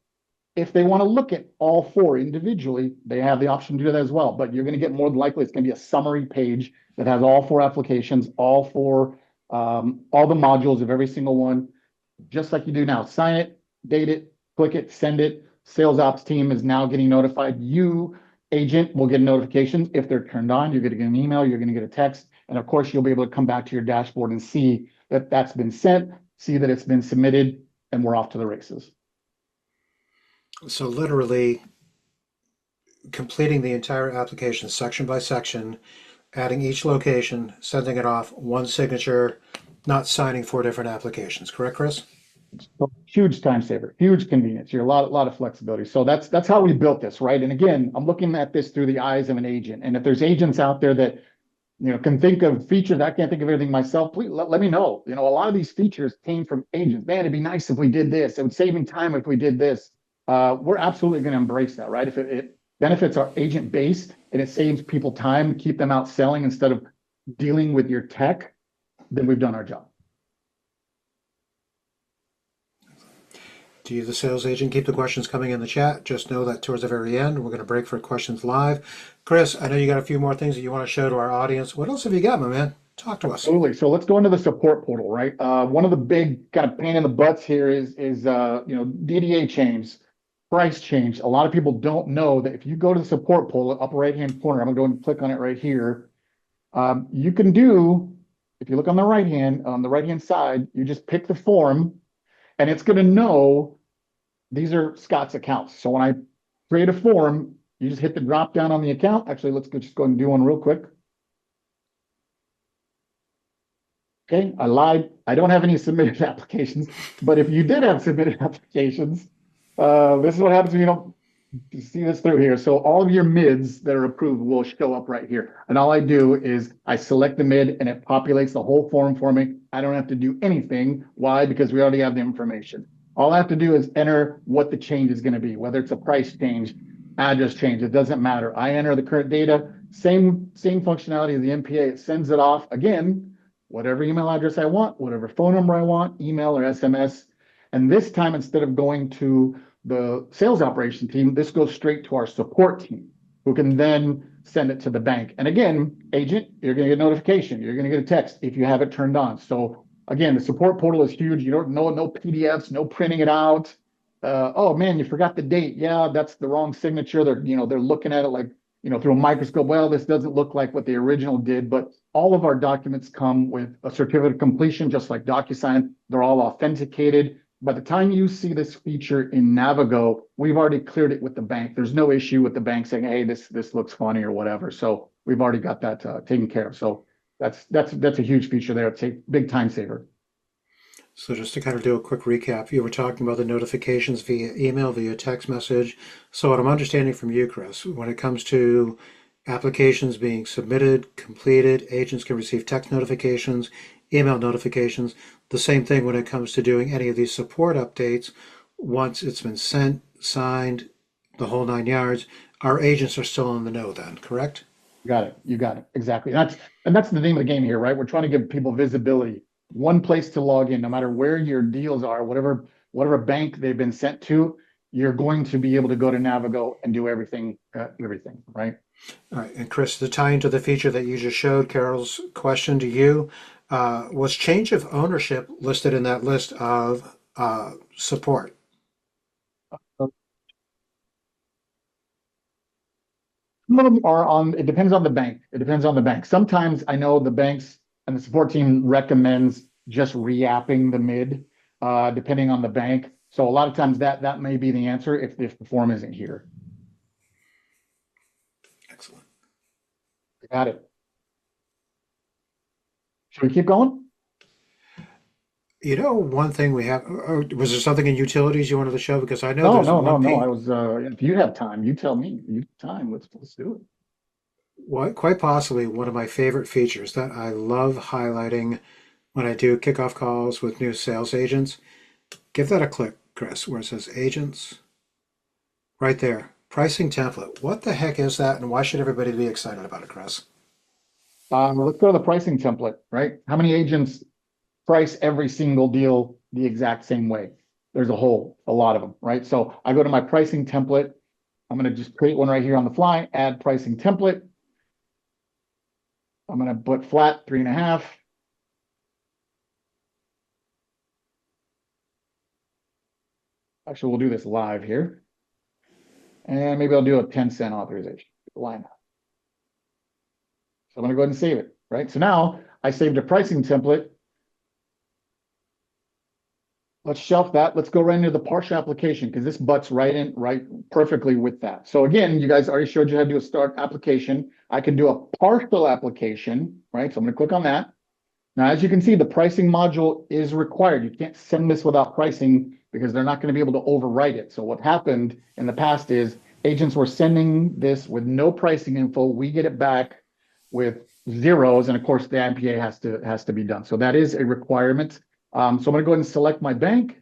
If they want to look at all 4 individually, they have the option to do that as well. But you're going to get, more than likely, it's going to be a summary page that has all 4 applications, all the modules of every single one, just like you do now. Sign it, date it, click it, send it. Sales ops team is now getting notified. You, agent, will get notifications. If they're turned on, you're going to get an email, you're going to get a text. And of course, you'll be able to come back to your dashboard and see that that's been sent, see that it's been submitted, and we're off to the races. So literally completing the entire application section by section, adding each location, sending it off, one signature, not signing 4 different applications. Correct, Chris? So huge time saver, huge convenience. You're a lot of flexibility. So that's how we built this, right? And again, I'm looking at this through the eyes of an agent. And if there's agents out there that can think of features, I can't think of everything myself, please let me know. A lot of these features came from agents. Man, it'd be nice if we did this. It would save me time if we did this. We're absolutely going to embrace that, right? If it benefits our agent base and it saves people time, keep them out selling instead of dealing with your tech, then we've done our job. To you, the sales agent, keep the questions coming in the chat. Just know that towards the very end, we're going to break for questions live. Chris, I know you got a few more things that you want to show to our audience. What else have you got, my man? Talk to us. Absolutely. So let's go into the support portal, right? One of the big kind of pain in the butts here is DDA change, price change. A lot of people don't know that if you go to the support portal, upper right-hand corner, I'm going to go and click on it right here. You can do, if you look on the right-hand side, you just pick the form and it's going to know these are Scott's accounts. So when I create a form, you just hit the drop down on the account. Actually, let's just go and do one real quick. Okay, I lied. I don't have any submitted applications, but if you did have submitted applications, This is what happens when you see this through here. So all of your mids that are approved will show up right here. And all I do is I select the mid and it populates the whole form for me. I don't have to do anything. Why? Because we already have the information. All I have to do is enter what the change is going to be, whether it's a price change, address change, it doesn't matter. I enter the current data, same functionality as the MPA. It sends it off again, whatever email address I want, whatever phone number I want, email or SMS. And this time, instead of going to the sales operation team, this goes straight to our support team, who can then send it to the bank. And again, agent, you're going to get a notification. You're going to get a text if you have it turned on. So again, the support portal is huge. You don't know, no PDFs, no printing it out. Oh man, you forgot the date. Yeah, that's the wrong signature. They're looking at it like, through a microscope. Well, this doesn't look like what the original did, but all of our documents come with a certificate of completion, just like DocuSign. They're all authenticated. By the time you see this feature in Navigo, we've already cleared it with the bank. There's no issue with the bank saying, "Hey, this looks funny" or whatever. So we've already got that taken care of. So that's a huge feature there. It's a big time saver. So just to kind of do a quick recap, you were talking about the notifications via email, via text message. So what I'm understanding from you, Chris, when it comes to applications being submitted, completed, agents can receive text notifications, email notifications. The same thing when it comes to doing any of these support updates. Once it's been sent, signed, the whole 9 yards, our agents are still in the know then, correct? You got it. You got it. Exactly. And that's the name of the game here, right? We're trying to give people visibility, one place to log in, no matter where your deals are, whatever bank they've been sent to, you're going to be able to go to Navigo and do everything, right? All right, and Chris, to tie into the feature that you just showed, Carol's question to you, was change of ownership listed in that list of support? Some of them are on, it depends on the bank. It depends on the bank. Sometimes I know the banks and the support team recommends just re-apping the mid, depending on the bank. So a lot of times that may be the answer if the form isn't here. Excellent. Got it. Should we keep going? One thing we have, or was there something in utilities you wanted to show? Because I know No, there's no, no, one no. P, If you have time, you tell me. You have time. Let's do it. quite possibly one of my favorite features that I love highlighting when I do kickoff calls with new sales agents. Give that a click, Chris, where it says agents, right there. Pricing template. What the heck is that, and why should everybody be excited about it, Chris? Let's go to the pricing template, right? How many agents price every single deal the exact same way? There's a lot of them, right? So I go to my pricing template. I'm going to just create one right here on the fly, add pricing template. I'm going to put flat 3.5. Actually, we'll do this live here. And maybe I'll do a 10-cent authorization. Why not? So I'm going to go ahead and save it, right? So now I saved a pricing template. Let's shelf that. Let's go right into the partial application because this butts right perfectly with that. So again, you guys already showed you how to do a start application. I can do a partial application, right? So I'm going to click on that. Now, as you can see, the pricing module is required. You can't send this without pricing because they're not going to be able to overwrite it. So what happened in the past is agents were sending this with no pricing info. We get it back with zeros. And of course, the MPA has to be done. So that is a requirement. So I'm going to go ahead and select my bank.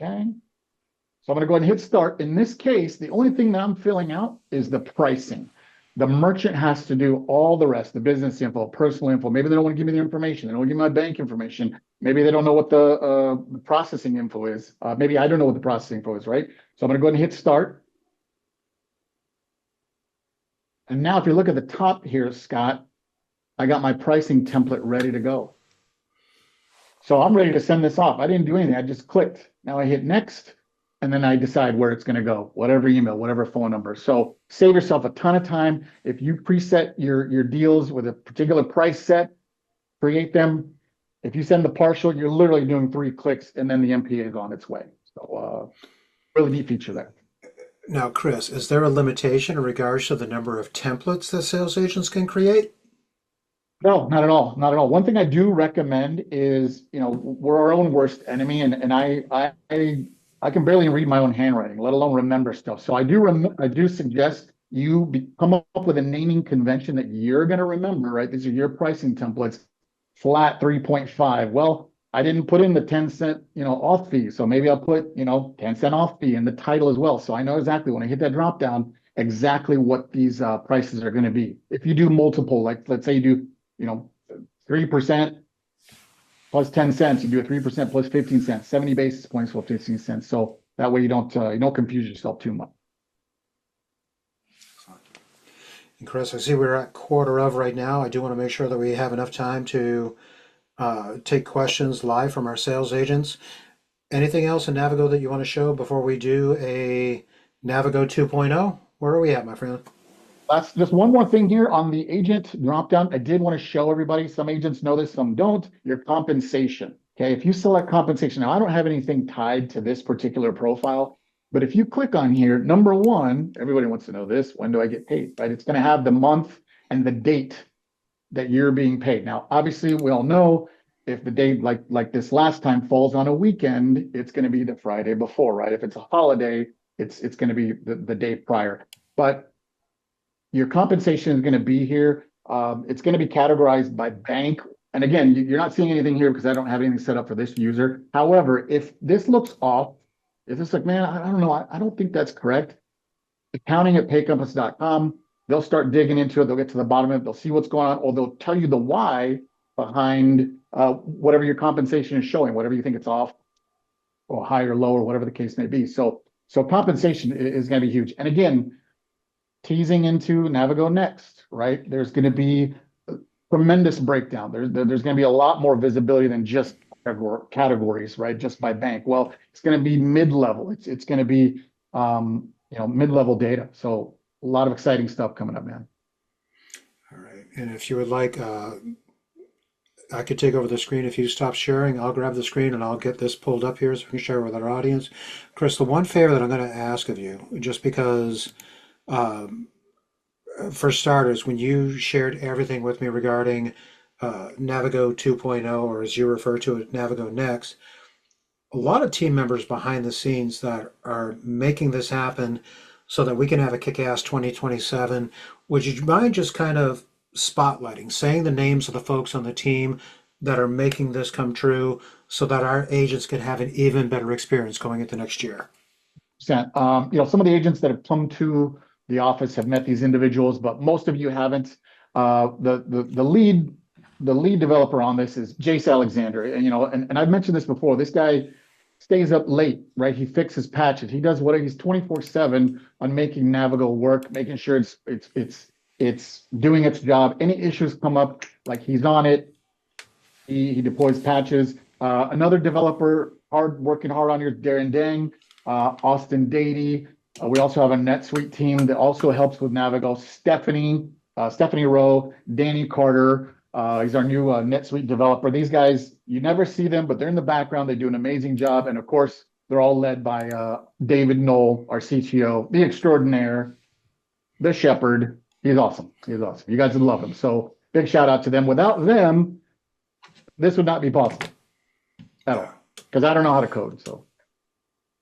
Okay. So I'm going to go ahead and hit start. In this case, the only thing that I'm filling out is the pricing. The merchant has to do all the rest, the business info, personal info. Maybe they don't want to give me the information. They don't want to give me my bank information. Maybe they don't know what the processing info is. Maybe I don't know what the processing info is, right? So I'm going to go ahead and hit start. And now if you look at the top here, Scott, I got my pricing template ready to go. So I'm ready to send this off. I didn't do anything. I just clicked. Now I hit next. And then I decide where it's going to go, whatever email, whatever phone number. So save yourself a ton of time. If you preset your deals with a particular price set, create them. If you send the partial, you're literally doing 3 clicks and then the MPA is on its way. So really neat feature there. Now, Chris, is there a limitation in regards to the number of templates that sales agents can create? No, not at all. Not at all. One thing I do recommend is, we're our own worst enemy, and I can barely read my own handwriting, let alone remember stuff. So I do suggest come up with a naming convention that you're going to remember, right? These are your pricing templates, flat 3.5. Well, I didn't put in the 10 cent, off fee. So maybe I'll put, 10 cent off fee in the title as well. So I know exactly when I hit that drop down, exactly what these prices are going to be. If you do multiple, like let's say you do 3% plus 10 cents, you do a 3% plus 15 cents, 70 basis points for 15 cents. So that way you don't confuse yourself too much. And Chris, I see we're at quarter of right now. I do want to make sure that we have enough time to take questions live from our sales agents. Anything else in Navigo that you want to show before we do a Navigo 2.0? Where are we at, my friend? That's just one more thing here on the agent drop down. I did want to show everybody, some agents know this, some don't, your compensation. Okay, if you select compensation, now I don't have anything tied to this particular profile, but if you click on here, number one, everybody wants to know this, when do I get paid, right? It's going to have the month and the date that you're being paid. Now, obviously, we all know if the date like this last time falls on a weekend, it's going to be the Friday before, right? If it's a holiday, it's going to be the day prior. But your compensation is going to be here. It's going to be categorized by bank. And again, you're not seeing anything here because I don't have anything set up for this user. However, if this looks off, if it's like, man, I don't know, I don't think that's correct. Accounting at paycompass.com, they'll start digging into it. They'll get to the bottom of it. They'll see what's going on, or they'll tell you the why behind whatever your compensation is showing, whatever you think it's off or high or low or whatever the case may be. So compensation is going to be huge. And again, teasing into Navigo Next, right? There's going to be a tremendous breakdown. There's going to be a lot more visibility than just categories, right? Just by bank. Well, it's going to be mid-level. It's going to be mid-level data. So a lot of exciting stuff coming up, man. All right. And if you would like, I could take over the screen. If you stop sharing, I'll grab the screen and I'll get this pulled up here so we can share with our audience. Chris, the one favor that I'm going to ask of you, just because for starters, when you shared everything with me regarding Navigo 2.0, or as you refer to it, Navigo Next, a lot of team members behind the scenes that are making this happen so that we can have a kick-ass 2027. Would you mind just kind of spotlighting, saying the names of the folks on the team that are making this come true so that our agents can have an even better experience going into next year? Some of the agents that have come to the office have met these individuals, but most of you haven't. The lead developer on this is Jace Alexander, and I've mentioned this before. This guy stays up late, right? He fixes patches. He does he's 24/7 on making Navigo work, making sure it's doing its job. Any issues come up, like he's on it. He deploys patches. Another developer working hard on here, Darren Dang, Austin Dady. We also have a NetSuite team that also helps with Navigo. Stephanie Rowe, Danny Carter. He's our new NetSuite developer. These guys, you never see them, but they're in the background. They do an amazing job. And of course, they're all led by David Knoll, our CTO, the extraordinaire, the shepherd. He's awesome. He's awesome. You guys would love him. So big shout out to them. Without them, this would not be possible at all, because I don't know how to code. So.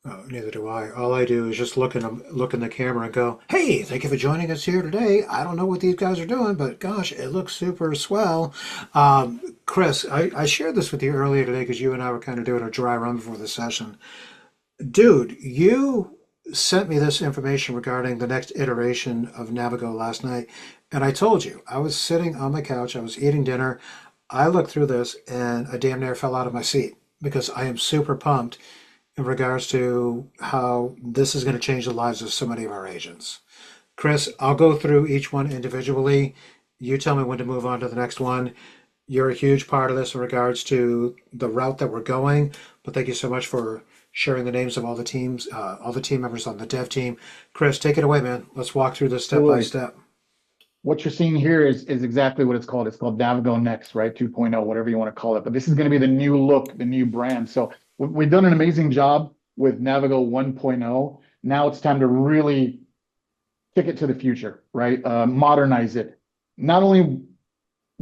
Oh, neither do I. All I do is just look in the camera and go, "Hey, thank you for joining us here today. I don't know what these guys are doing, but gosh, it looks super swell." Chris, I shared this with you earlier today because you and I were kind of doing a dry run before the session. Dude, you sent me this information regarding the next iteration of Navigo last night, and I told you I was sitting on my couch, I was eating dinner, I looked through this, and I damn near fell out of my seat because I am super pumped in regards to how this is going to change the lives of so many of our agents. Chris, I'll go through each one individually. You tell me when to move on to the next one. You're a huge part of this in regards to the route that we're going, but thank you so much for sharing the names of all the teams, all the team members on the dev team. Chris, take it away, man. Let's walk through this step by step. What you're seeing here is exactly what it's called. It's called Navigo Next, right? 2.0, whatever you want to call it. But this is going to be the new look, the new brand. So we've done an amazing job with Navigo 1.0. Now it's time to really kick it to the future, right? Modernize it. Not only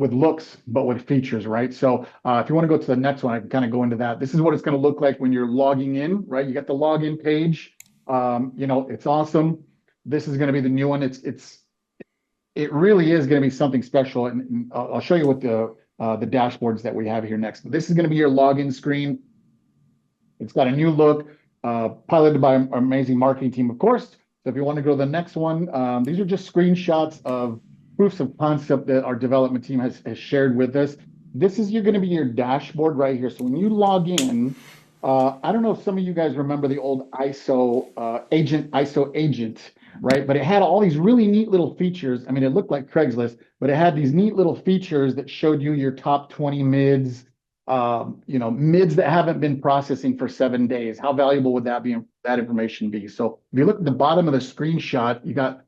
with looks, but with features, right? So if you want to go to the next one, I can kind of go into that. This is what it's going to look like when you're logging in, right? You got the login page. It's awesome. This is going to be the new one. It really is going to be something special, and I'll show you what the dashboards that we have here next. But this is going to be your login screen. It's got a new look, piloted by our amazing marketing team, of course. So if you want to go to the next one, these are just screenshots of proofs of concept that our development team has shared with us. This is going to be your dashboard right here. So when you log in, I don't know if some of you guys remember the old ISO agent, right? But it had all these really neat little features. I mean, it looked like Craigslist, but it had these neat little features that showed you your top 20 mids, mids that haven't been processing for 7 days. How valuable would that information be? So if you look at the bottom of the screenshot, you got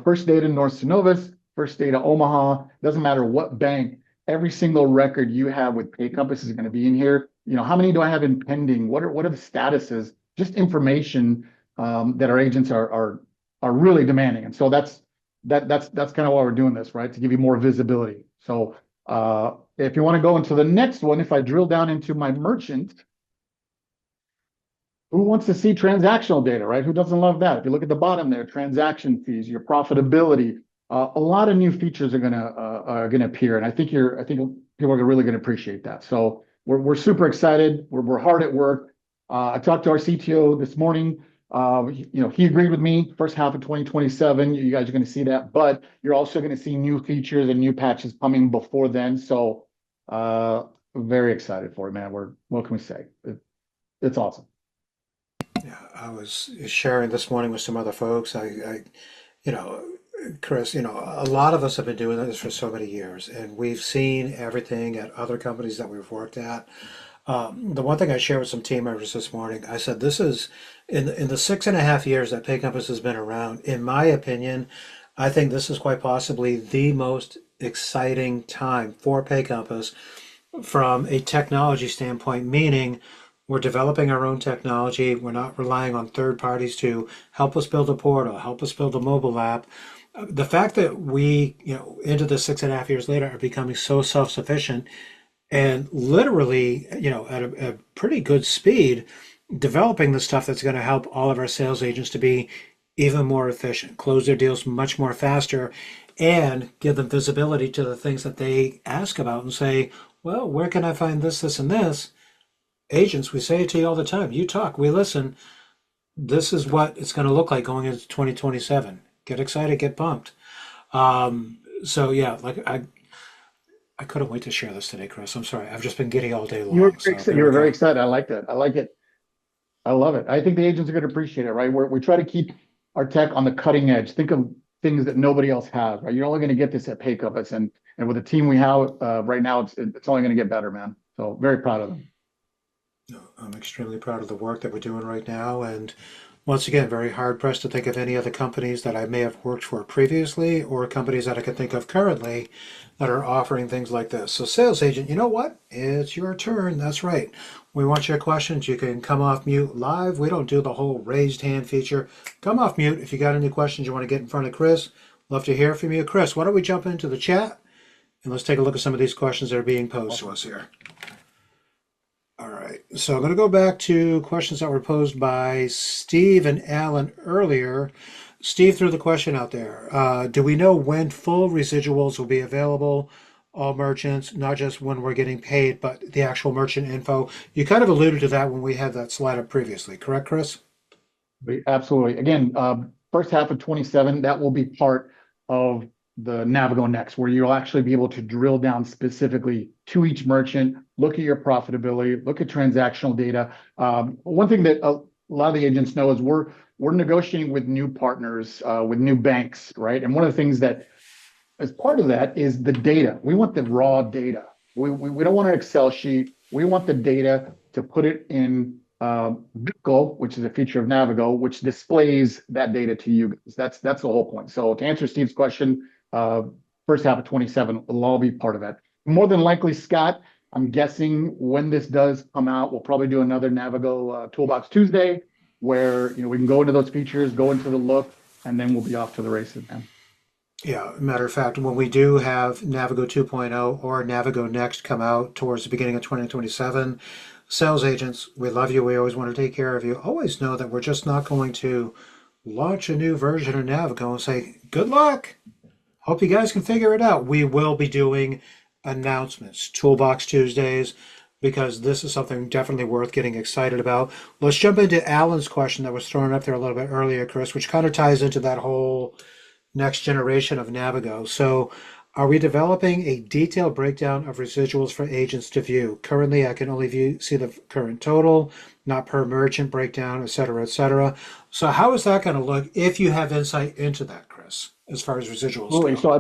first data North Synovus, first data Omaha. Doesn't matter what bank. Every single record you have with Pay Compass is going to be in here. How many do I have in pending? What are the statuses? Just information that our agents are really demanding. And so that's kind of why we're doing this, right? To give you more visibility. So if you want to go into the next one, if I drill down into my merchant, who wants to see transactional data, right? Who doesn't love that? If you look at the bottom there, transaction fees, your profitability, a lot of new features are gonna appear, and I think people are really gonna appreciate that. So we're super excited. We're hard at work. I talked to our CTO this morning. He agreed with me. First half of 2027, you guys are going to see that, but you're also going to see new features and new patches coming before then. So, very excited for it, man. What can we say? It's awesome. Yeah, I was sharing this morning with some other folks. You know, Chris, a lot of us have been doing this for so many years, and we've seen everything at other companies that we've worked at. The one thing I shared with some team members this morning, I said, this is in the 6.5 years that Pay Compass has been around, in my opinion, I think this is quite possibly the most exciting time for Pay Compass from a technology standpoint, meaning we're developing our own technology. We're not relying on third parties to help us build a portal, help us build a mobile app. The fact that we, into the 6.5 years later, are becoming so self-sufficient and literally, at a pretty good speed, developing the stuff that's going to help all of our sales agents to be even more efficient, close their deals much more faster, and give them visibility to the things that they ask about and say, well, where can I find this, this, and this? Agents, we say it to you all the time. You talk, we listen. This is what it's going to look like going into 2027. Get excited, get pumped. So yeah, I couldn't wait to share this today, Chris. I'm sorry. I've just been giddy all day long. So You there were we very go. excited. I like that. I like it. I love it. I think the agents are going to appreciate it, right? We try to keep our tech on the cutting edge. Think of things that nobody else has, right? You're only going to get this at Pay Compass, and with the team we have right now, it's only going to get better, man. So very proud of them. No, I'm extremely proud of the work that we're doing right now. And once again, very hard pressed to think of any other companies that I may have worked for previously or companies that I could think of currently that are offering things like this. So, sales agent, you know what? It's your turn. That's right. We want your questions. You can come off mute live. We don't do the whole raised hand feature. Come off mute if you got any questions you want to get in front of Chris. Love to hear from you. Chris, why don't we jump into the chat and let's take a look at some of these questions that are being posed to us here. All right, so I'm going to go back to questions that were posed by Steve and Alan earlier. Steve threw the question out there. Do we know when full residuals will be available? All merchants, not just when we're getting paid, but the actual merchant info. You kind of alluded to that when we had that slide up previously, correct, Chris? Absolutely. Again, first half of 27, that will be part of the Navigo Next, where you'll actually be able to drill down specifically to each merchant, look at your profitability, look at transactional data. One thing that a lot of the agents know is we're negotiating with new partners, with new banks, right? And one of the things that, as part of that, is the data. We want the raw data. We don't want an Excel sheet. We want the data to put it in Bitco, which is a feature of Navigo, which displays that data to you guys. That's the whole point. So to answer Steve's question, first half of 27 will all be part of that. More than likely, Scott, I'm guessing when this does come out, we'll probably do another Navigo Toolbox Tuesday, where we can go into those features, go into the look, and then we'll be off to the races, man. Yeah, matter of fact, when we do have Navigo 2.0 or Navigo Next come out towards the beginning of 2027, sales agents, we love you. We always want to take care of you. Always know that we're just not going to launch a new version of Navigo and say, good luck. Hope you guys can figure it out. We will be doing announcements, Toolbox Tuesdays, because this is something definitely worth getting excited about. Let's jump into Alan's question that was thrown up there a little bit earlier, Chris, which kind of ties into that whole next generation of Navigo. So, are we developing a detailed breakdown of residuals for agents to view? Currently, I can only see the current total, not per merchant breakdown, et cetera, et cetera. So, how is that going to look if you have insight into that, Chris, as far as residuals Absolutely. go? So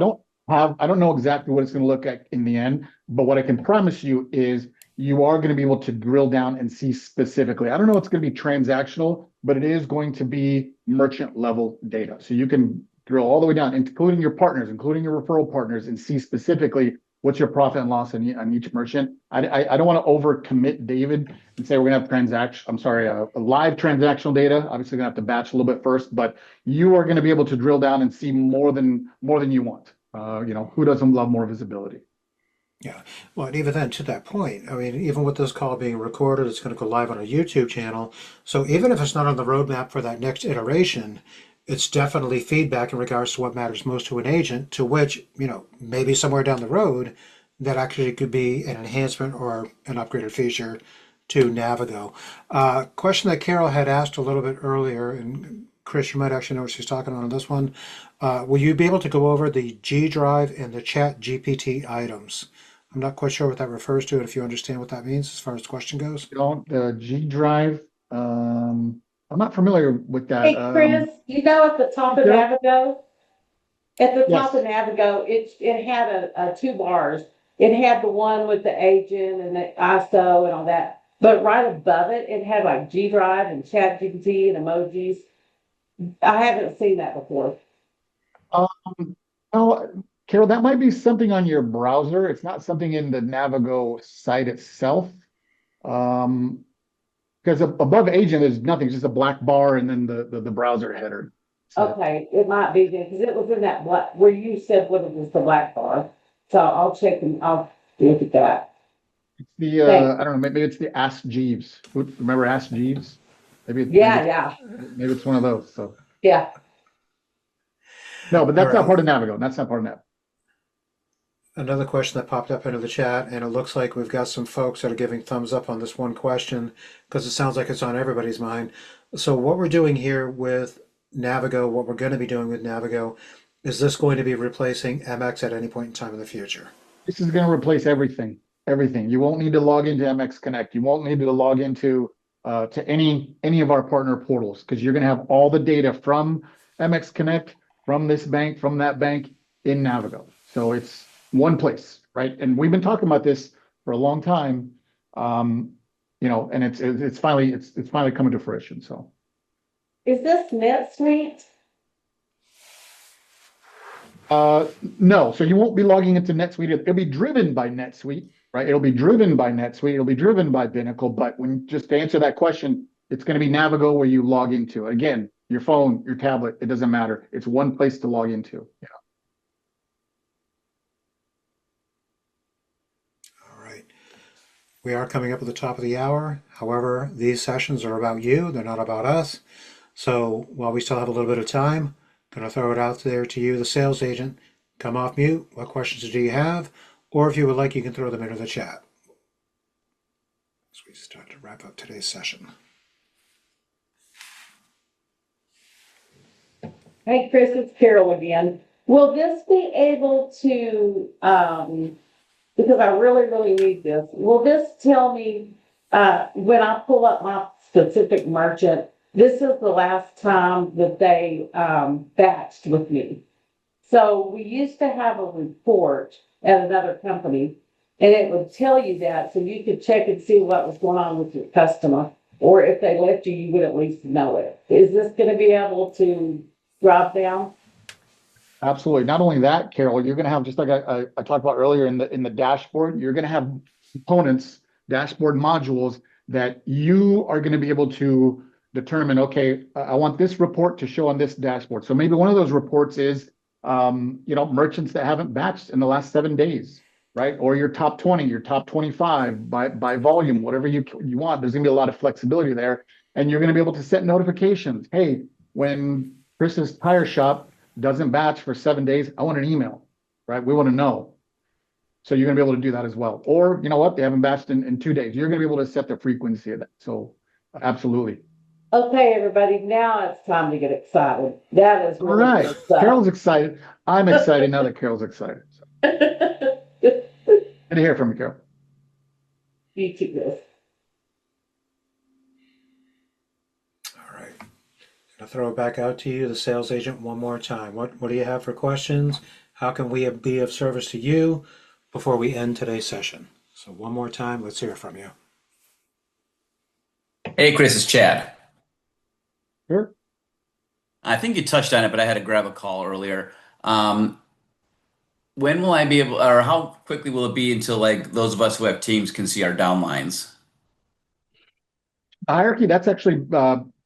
I don't know exactly what it's going to look like in the end, but what I can promise you is you are going to be able to drill down and see specifically. I don't know if it's going to be transactional, but it is going to be merchant level data. So you can drill all the way down, including your partners, including your referral partners, and see specifically what's your profit and loss on each merchant. I don't want to overcommit David and say we're going to have a live transactional data. Obviously, going to have to batch a little bit first, but you are going to be able to drill down and see more than you want. Who doesn't love more visibility? Yeah. Well, and even then, to that point, I mean, even with this call being recorded, it's going to go live on a YouTube channel. So even if it's not on the roadmap for that next iteration, it's definitely feedback in regards to what matters most to an agent, to which, maybe somewhere down the road, that actually could be an enhancement or an upgraded feature to Navigo. Question that Carol had asked a little bit earlier, and Chris, you might actually know what she's talking on this one. Will you be able to go over the G Drive and the Chat GPT items? I'm not quite sure what that refers to, and if you understand what that means as far as the question goes. The G Drive. I'm not familiar with that. Hey, Chris, at the top of Carol? Navigo, at the top Yes. of Navigo, it had two bars. It had the one with the agent and the ISO and all that. But right above it, it had like G Drive and Chat GPT and emojis. I haven't seen that before. Um, oh, Carol, that might be something on your browser. It's not something in the Navigo site itself. Um, because above agent, there's nothing, it's just a black bar and then the browser header. So Okay, it might be because it was in that black where you said what it was the black bar. So I'll check and I'll look at that. I don't know, maybe it's the Ask Jeeves. Remember Ask Jeeves? Yeah. Maybe it's one of those. So Yeah. no, but All that's not right. part of Navigo. That's not part of Navigo. Another question that popped up into the chat, and it looks like we've got some folks that are giving thumbs up on this one question because it sounds like it's on everybody's mind. So, what we're doing here with Navigo, what we're going to be doing with Navigo, is this going to be replacing MX at any point in time in the future? This is going to replace everything. Everything. You won't need to log into MX Connect. You won't need to log into to any of our partner portals because you're going to have all the data from MX Connect, from this bank, from that bank in Navigo. So it's one place, right? And we've been talking about this for a long time, and it's finally coming to fruition. So Is this NetSuite? no, so you won't be logging into NetSuite. It'll be driven by NetSuite, right? It'll be driven by NetSuite. It'll be driven by Binnacle. But just to answer that question, it's going to be Navigo where you log into. Again, your phone, your tablet, it doesn't matter. It's one place to log into. Yeah. All right. We are coming up at the top of the hour. However, these sessions are about you, they're not about us. So, while we still have a little bit of time, I'm going to throw it out there to you, the sales agent. Come off mute. What questions do you have? Or if you would like, you can throw them into the chat. So we start to wrap up today's session. Hey, Chris, it's Carol again. Will this be able to, because I really, really need this, will this tell me when I pull up my specific merchant, this is the last time that they batched with me? So we used to have a report at another company, and it would tell you that so you could check and see what was going on with your customer. Or if they left you, you would at least know it. Is this going to be able to drop down? Absolutely. Not only that, Carol, you're going to have, just like I talked about earlier in the dashboard, you're going to have components, dashboard modules that you are going to be able to determine, okay, I want this report to show on this dashboard. So maybe one of those reports is merchants that haven't batched in the last 7 days, right? Or your top 20, your top 25 by volume, whatever you want. There's gonna be a lot of flexibility there. And you're gonna be able to set notifications. Hey, when Chris's tire shop doesn't batch for 7 days, I want an email, right? We want to know. So you're gonna be able to do that as well. Or you know what? They haven't batched in 2 days. You're gonna be able to set the frequency of that. So absolutely. Okay, everybody, now it's time to get excited. That is All really right. good stuff. Carol's excited. I'm excited now that Carol's excited. So, good to hear from you, Carol. You too, Chris. All right. I'll throw it back out to you, the sales agent, one more time. What do you have for questions? How can we be of service to you before we end today's session? So one more time, let's hear from you. Hey, Chris, it's Chad. Sure. I think you touched on it, but I had to grab a call earlier. When will I be able, or how quickly will it be until like those of us who have teams can see our downlines? Hierarchy, that's actually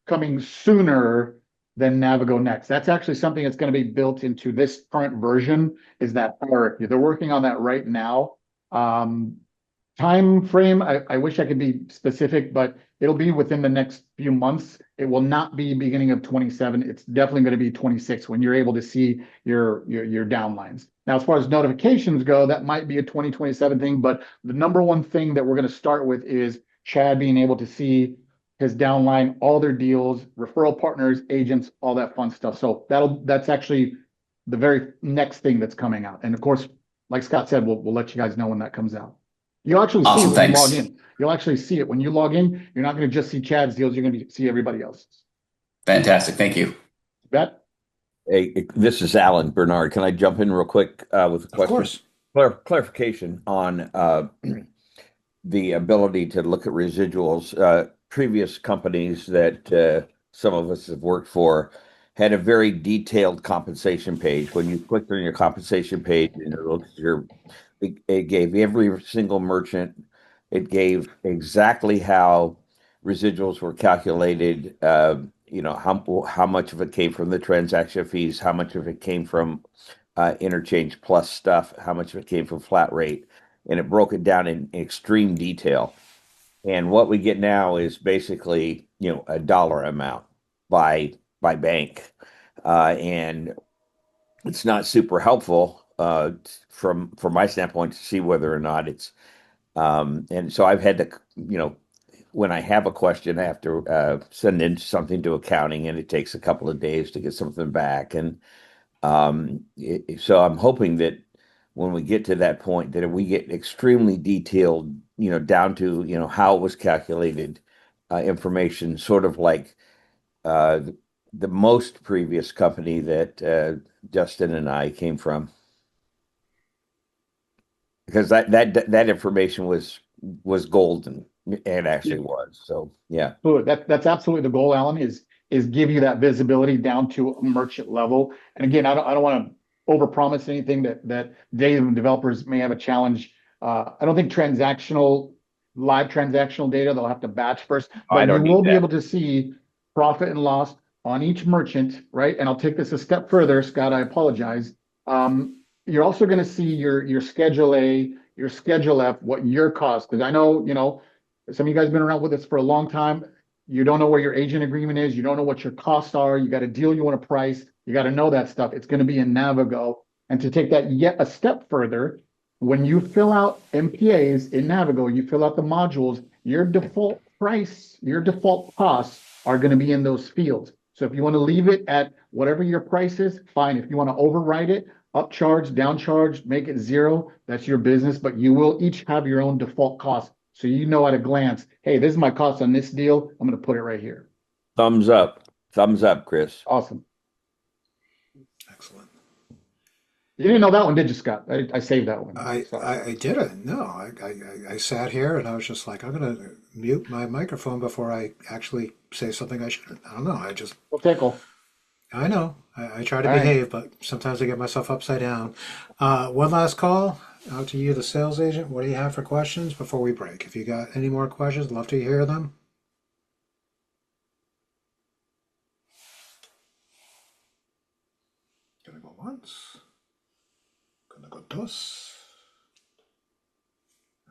coming sooner than Navigo Next. That's actually something that's going to be built into this current version, is that hierarchy. They're working on that right now. Time frame, I wish I could be specific, but it'll be within the next few months. It will not be beginning of 27. It's definitely going to be 26 when you're able to see your downlines. Now, as far as notifications go, that might be a 2027 thing, but the number one thing that we're going to start with is Chad being able to see his downline, all their deals, referral partners, agents, all that fun stuff. So that's actually the very next thing that's coming out. And of course, like Scott said, we'll let you guys know when that comes out. You'll actually see Awesome, it when you thanks. log in. You'll actually see it when you log in. You're not going to just see Chad's deals. You're going to see everybody else's. Fantastic, thank you. Bet? Hey, this is Alan Bernard. Can I jump in real quick with a Of question? course. Clarification on the ability to look at residuals. Previous companies that some of us have worked for had a very detailed compensation page. When you clicked on your compensation page, and it gave every single merchant, it gave exactly how residuals were calculated. How much of it came from the transaction fees, how much of it came from interchange plus stuff, how much of it came from flat rate, and it broke it down in extreme detail. And what we get now is basically, a dollar amount by bank, and it's not super helpful from my standpoint to see whether or not it's. And so I've had to, when I have a question, I have to send in something to accounting, and it takes a couple of days to get something back. And so I'm hoping that when we get to that point, that if we get extremely detailed, down to, how it was calculated, information, sort of like the most previous company that Justin and I came from, because that information was golden. It actually was. So yeah. That's absolutely the goal, Alan, is give you that visibility down to a merchant level. And again, I don't want to overpromise anything that data developers may have a challenge. I don't think live transactional data, they'll have to batch first, I but don't you need will be that. able to see profit and loss on each merchant, right? And I'll take this a step further, Scott, I apologize. You're also going to see your Schedule A, your Schedule F, what your cost, because I know, some of you guys have been around with us for a long time. You don't know where your agent agreement is. You don't know what your costs are. You got a deal you want to price. You got to know that stuff. It's going to be in Navigo. And to take that yet a step further, when you fill out MPAs in Navigo, you fill out the modules, your default price, your default costs are going to be in those fields. So if you want to leave it at whatever your price is, fine. If you want to override it, upcharge, downcharge, make it zero, that's your business, but you will each have your own default cost. So you know at a glance, hey, this is my cost on this deal. I'm going to put it right here. Thumbs up, Chris. Awesome. Excellent. You didn't know that one, did you, Scott? I saved that one. I didn't. No, I sat here and I was just like, I'm going to mute my microphone before I actually say something I shouldn't. I don't know. Well, tickle. I know. I try to All right. behave, but sometimes I get myself upside down. One last call out to you, the sales agent. What do you have for questions before we break? If you got any more questions, love to hear them. Gonna go once. Gonna go dos.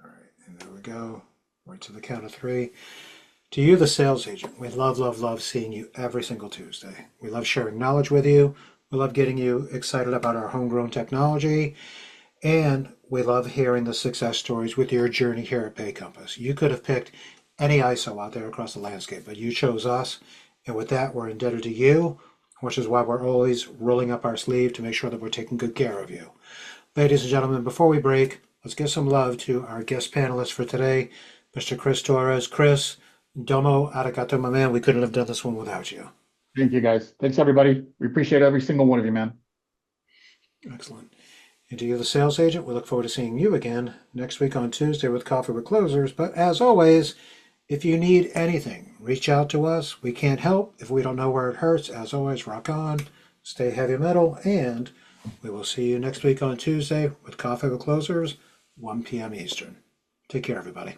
All right, and there we go. Right to the count of 3. To you, the sales agent, we love, love, love seeing you every single Tuesday. We love sharing knowledge with you. We love getting you excited about our homegrown technology. And we love hearing the success stories with your journey here at Pay Compass. You could have picked any ISO out there across the landscape, but you chose us. And with that, we're indebted to you, which is why we're always rolling up our sleeve to make sure that we're taking good care of you. Ladies and gentlemen, before we break, let's give some love to our guest panelist for today, Mr. Chris Torres. Chris, domo arigato, my man. We couldn't have done this one without you. Thank you, guys. Thanks, everybody. We appreciate every single one of you, man. Excellent. And to you, the sales agent, we look forward to seeing you again next week on Tuesday with Coffee with Closers. But as always, if you need anything, reach out to us. We can't help if we don't know where it hurts. As always, rock on, stay heavy metal, and we will see you next week on Tuesday with Coffee with Closers, 1 p.m. Eastern. Take care, everybody.